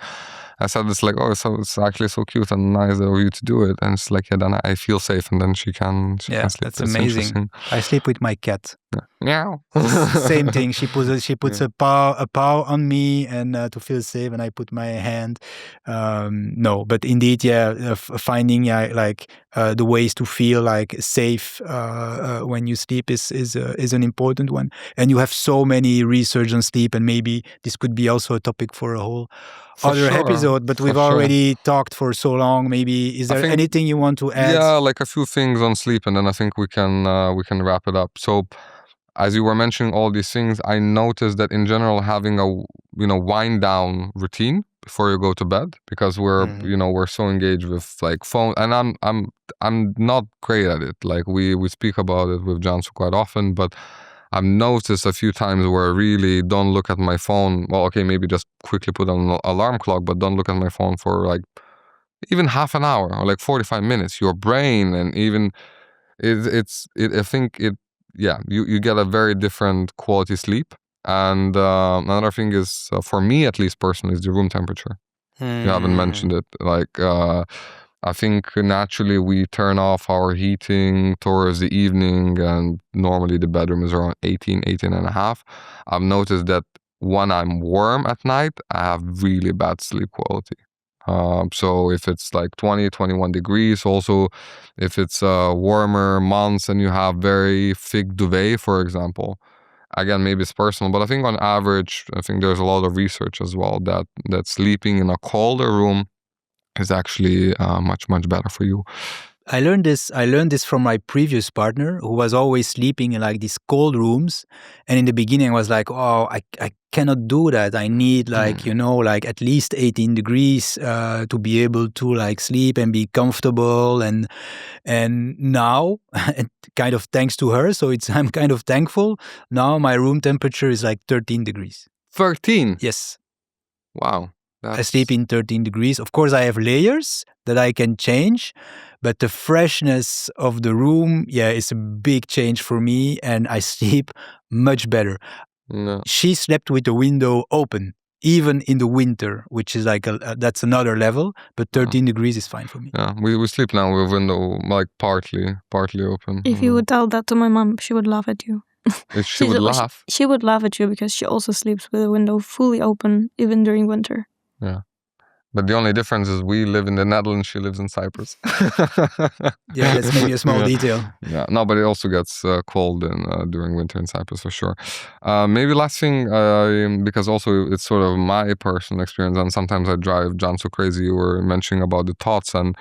I said it's like, oh, so it's actually so cute and nice of you to do it. And it's like, yeah, then I feel safe, and then she can sleep. That's amazing. I sleep with my cat. Meow. Same thing. She puts a paw on me and to feel safe, and I put my hand. No, but indeed, finding the ways to feel like safe when you sleep is an important one. And you have so many research on sleep, and maybe this could be also a topic for a whole other episode. But we've already talked for so long. Maybe is there anything you want to add? Yeah, like a few things on sleep, and then I think we can wrap it up. So, as you were mentioning all these things, I noticed that in general having a wind down routine before you go to bed, because we're so engaged with like phone, and I'm not great at it. Like we speak about it with Jansu quite often, but I've noticed a few times where I really don't look at my phone. Well, okay, maybe just quickly put on an alarm clock, but don't look at my phone for like even half an hour or like 45 minutes. Your brain and even I think you get a very different quality sleep. And another thing is, for me at least personally, is the room temperature. You haven't mentioned it. Like, I think naturally we turn off our heating towards the evening, and normally the bedroom is around 18 and a half. I've noticed that when I'm warm at night, I have really bad sleep quality. So if it's like 20, 21 degrees, also if it's warmer months and you have very thick duvet, for example, again, maybe it's personal, but I think on average, I think there's a lot of research as well that sleeping in a colder room is actually much, much better for you. I learned this from my previous partner, who was always sleeping in like these cold rooms. And in the beginning I was like, oh, I cannot do that. I need like, like at least 18 degrees to be able to like sleep and be comfortable. And now, kind of thanks to her, so I'm kind of thankful. Now my room temperature is like 13 degrees. 13? Yes. Wow. I sleep in 13 degrees. Of course, I have layers that I can change, but the freshness of the room, is a big change for me, and I sleep much better. No. She slept with the window open, even in the winter, which is like that's another level. But 13 degrees is fine for me. Yeah, we sleep now with window like partly open. If you would tell that to my mom, she would laugh at you. She would laugh. She would laugh at you because she also sleeps with the window fully open, even during winter. Yeah. But the only difference is we live in the Netherlands, she lives in Cyprus. Yeah, that's maybe a small detail. Yeah, no, but it also gets cold during winter in Cyprus for sure. Maybe last thing, because also it's sort of my personal experience, and sometimes I drive John so crazy. You were mentioning about the thoughts, and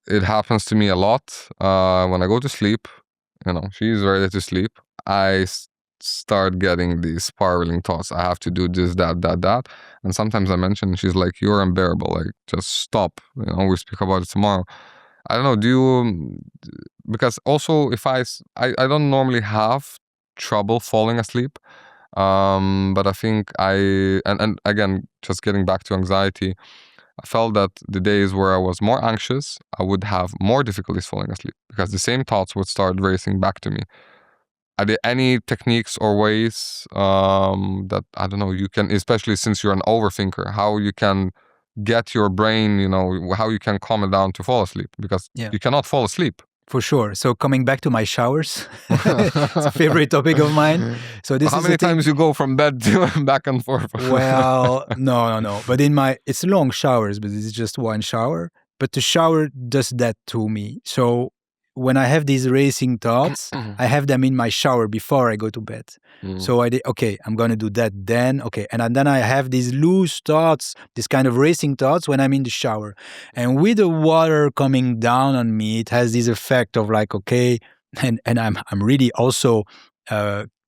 it happens to me a lot. When I go to sleep, she's ready to sleep, I start getting these spiraling thoughts. I have to do this, that. And sometimes I mention, she's like, you're unbearable. Like, just stop. We speak about it tomorrow. I don't know, do you, because also if I don't normally have trouble falling asleep. But I think and again, just getting back to anxiety, I felt that the days where I was more anxious, I would have more difficulties falling asleep because the same thoughts would start racing back to me. Are there any techniques or ways that, I don't know, you can, especially since you're an overthinker, how you can get your brain, how you can calm it down to fall asleep? Because you cannot fall asleep. For sure. So coming back to my showers, it's a favorite topic of mine. So this how many times you go from bed to back and forth? Well, no. But it's long showers, but it's just one shower. But the shower does that to me. So when I have these racing thoughts, I have them in my shower before I go to bed. So I'm going to do that then. Okay. And then I have these loose thoughts, this kind of racing thoughts when I'm in the shower. And with the water coming down on me, it has this effect of like, okay, and I'm really also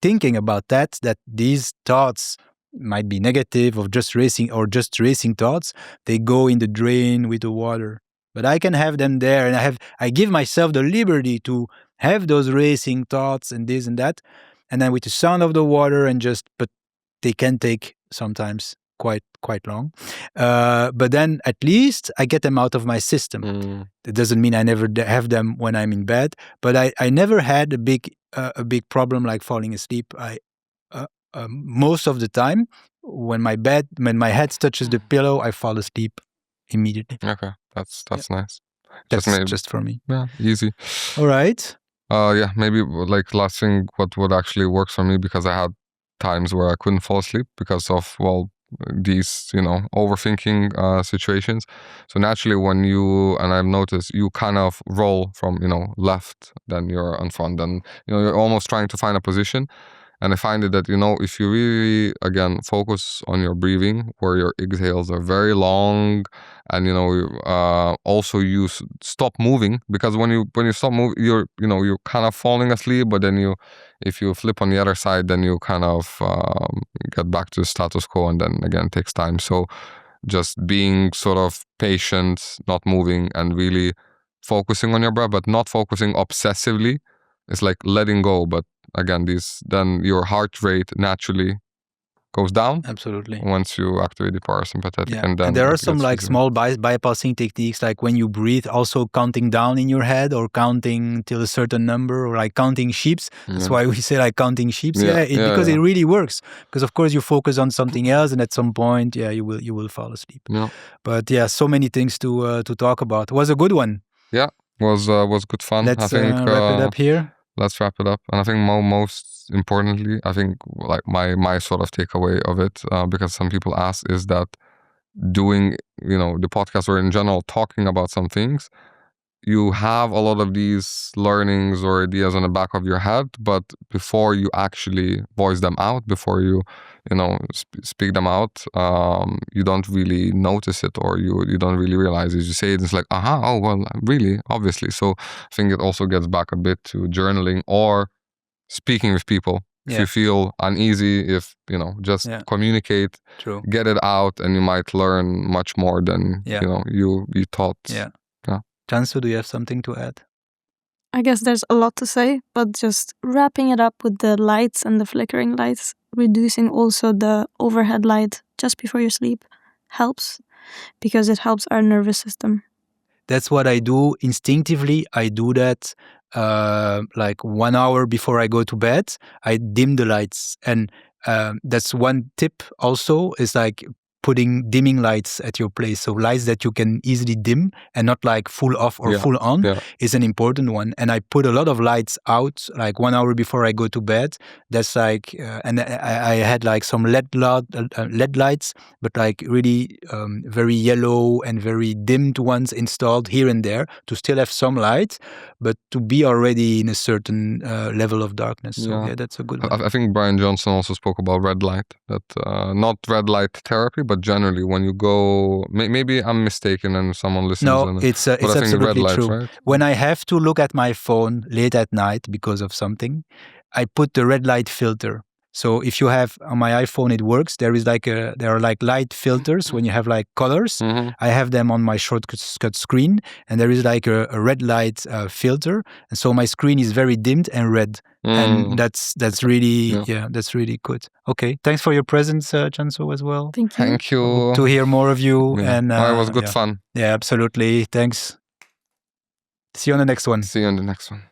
thinking about that these thoughts might be negative or just racing thoughts. They go in the drain with the water. But I can have them there, and I give myself the liberty to have those racing thoughts and this and that, and then with the sound of the water but they can take sometimes quite long. But then at least I get them out of my system. It doesn't mean I never have them when I'm in bed, but I never had a big problem like falling asleep. Most of the time, when my head touches the pillow, I fall asleep immediately. Okay, that's nice. That's just for me. Yeah, easy. All right. Maybe like last thing, what actually works for me, because I had times where I couldn't fall asleep because of these overthinking situations. So naturally, when and I've noticed, you kind of roll from left, then you're in front, then you're almost trying to find a position. And I find it that, if you really, again, focus on your breathing, where your exhales are very long, and, also you stop moving, because when you stop moving, you're kind of falling asleep, but then if you flip on the other side, then you kind of get back to the status quo, and then again, it takes time. So just being sort of patient, not moving, and really focusing on your breath, but not focusing obsessively. It's like letting go, but again, then your heart rate naturally goes down. Absolutely. Once you activate the parasympathetic. Yeah. And then there are some like small bypassing techniques, like when you breathe, also counting down in your head, or counting till a certain number, or like counting sheeps. That's why we say like counting sheeps. Because it really works. Because of course you focus on something else, and at some point, you will fall asleep. Yeah. But so many things to talk about. It was a good one. Yeah, was good fun. Let's I think, wrap it up here. Let's wrap it up. And I think most importantly, I think like my sort of takeaway of it, because some people ask, is that doing, the podcast, or in general talking about some things, you have a lot of these learnings or ideas on the back of your head, but before you actually voice them out, before you speak them out, you don't really notice it, or you don't really realize it. You say it, it's like, oh well, really, obviously. So I think it also gets back a bit to journaling or speaking with people. If you feel uneasy, if just communicate, get it out, and you might learn much more than you thought. Yeah. Cansu, do you have something to add? I guess there's a lot to say, but just wrapping it up with the lights and the flickering lights, reducing also the overhead light just before you sleep helps, because it helps our nervous system. That's what I do instinctively. I do that like 1 hour before I go to bed. I dim the lights, and that's one tip also, is like putting dimming lights at your place. So lights that you can easily dim and not like full off or full on is an important one. And I put a lot of lights out like 1 hour before I go to bed. That's like, and I had like some LED lights, but like really very yellow and very dimmed ones installed here and there to still have some light, but to be already in a certain level of darkness. So yeah, that's a good one. I think Brian Johnson also spoke about red light, that not red light therapy, but generally when you go, maybe I'm mistaken and someone listens. No, it's absolutely true. Right? When I have to look at my phone late at night because of something, I put the red light filter. So if you have on my iPhone, it works. There are like light filters when you have like colors. I have them on my shortcut screen, and there is like a red light filter, and so my screen is very dimmed and red. And that's really that's really good. Okay, thanks for your presence, Cansu, as well. Thank you. Thank you. Hope to hear more of you. And it was good fun. Yeah, absolutely. Thanks. See you on the next one. See you on the next one.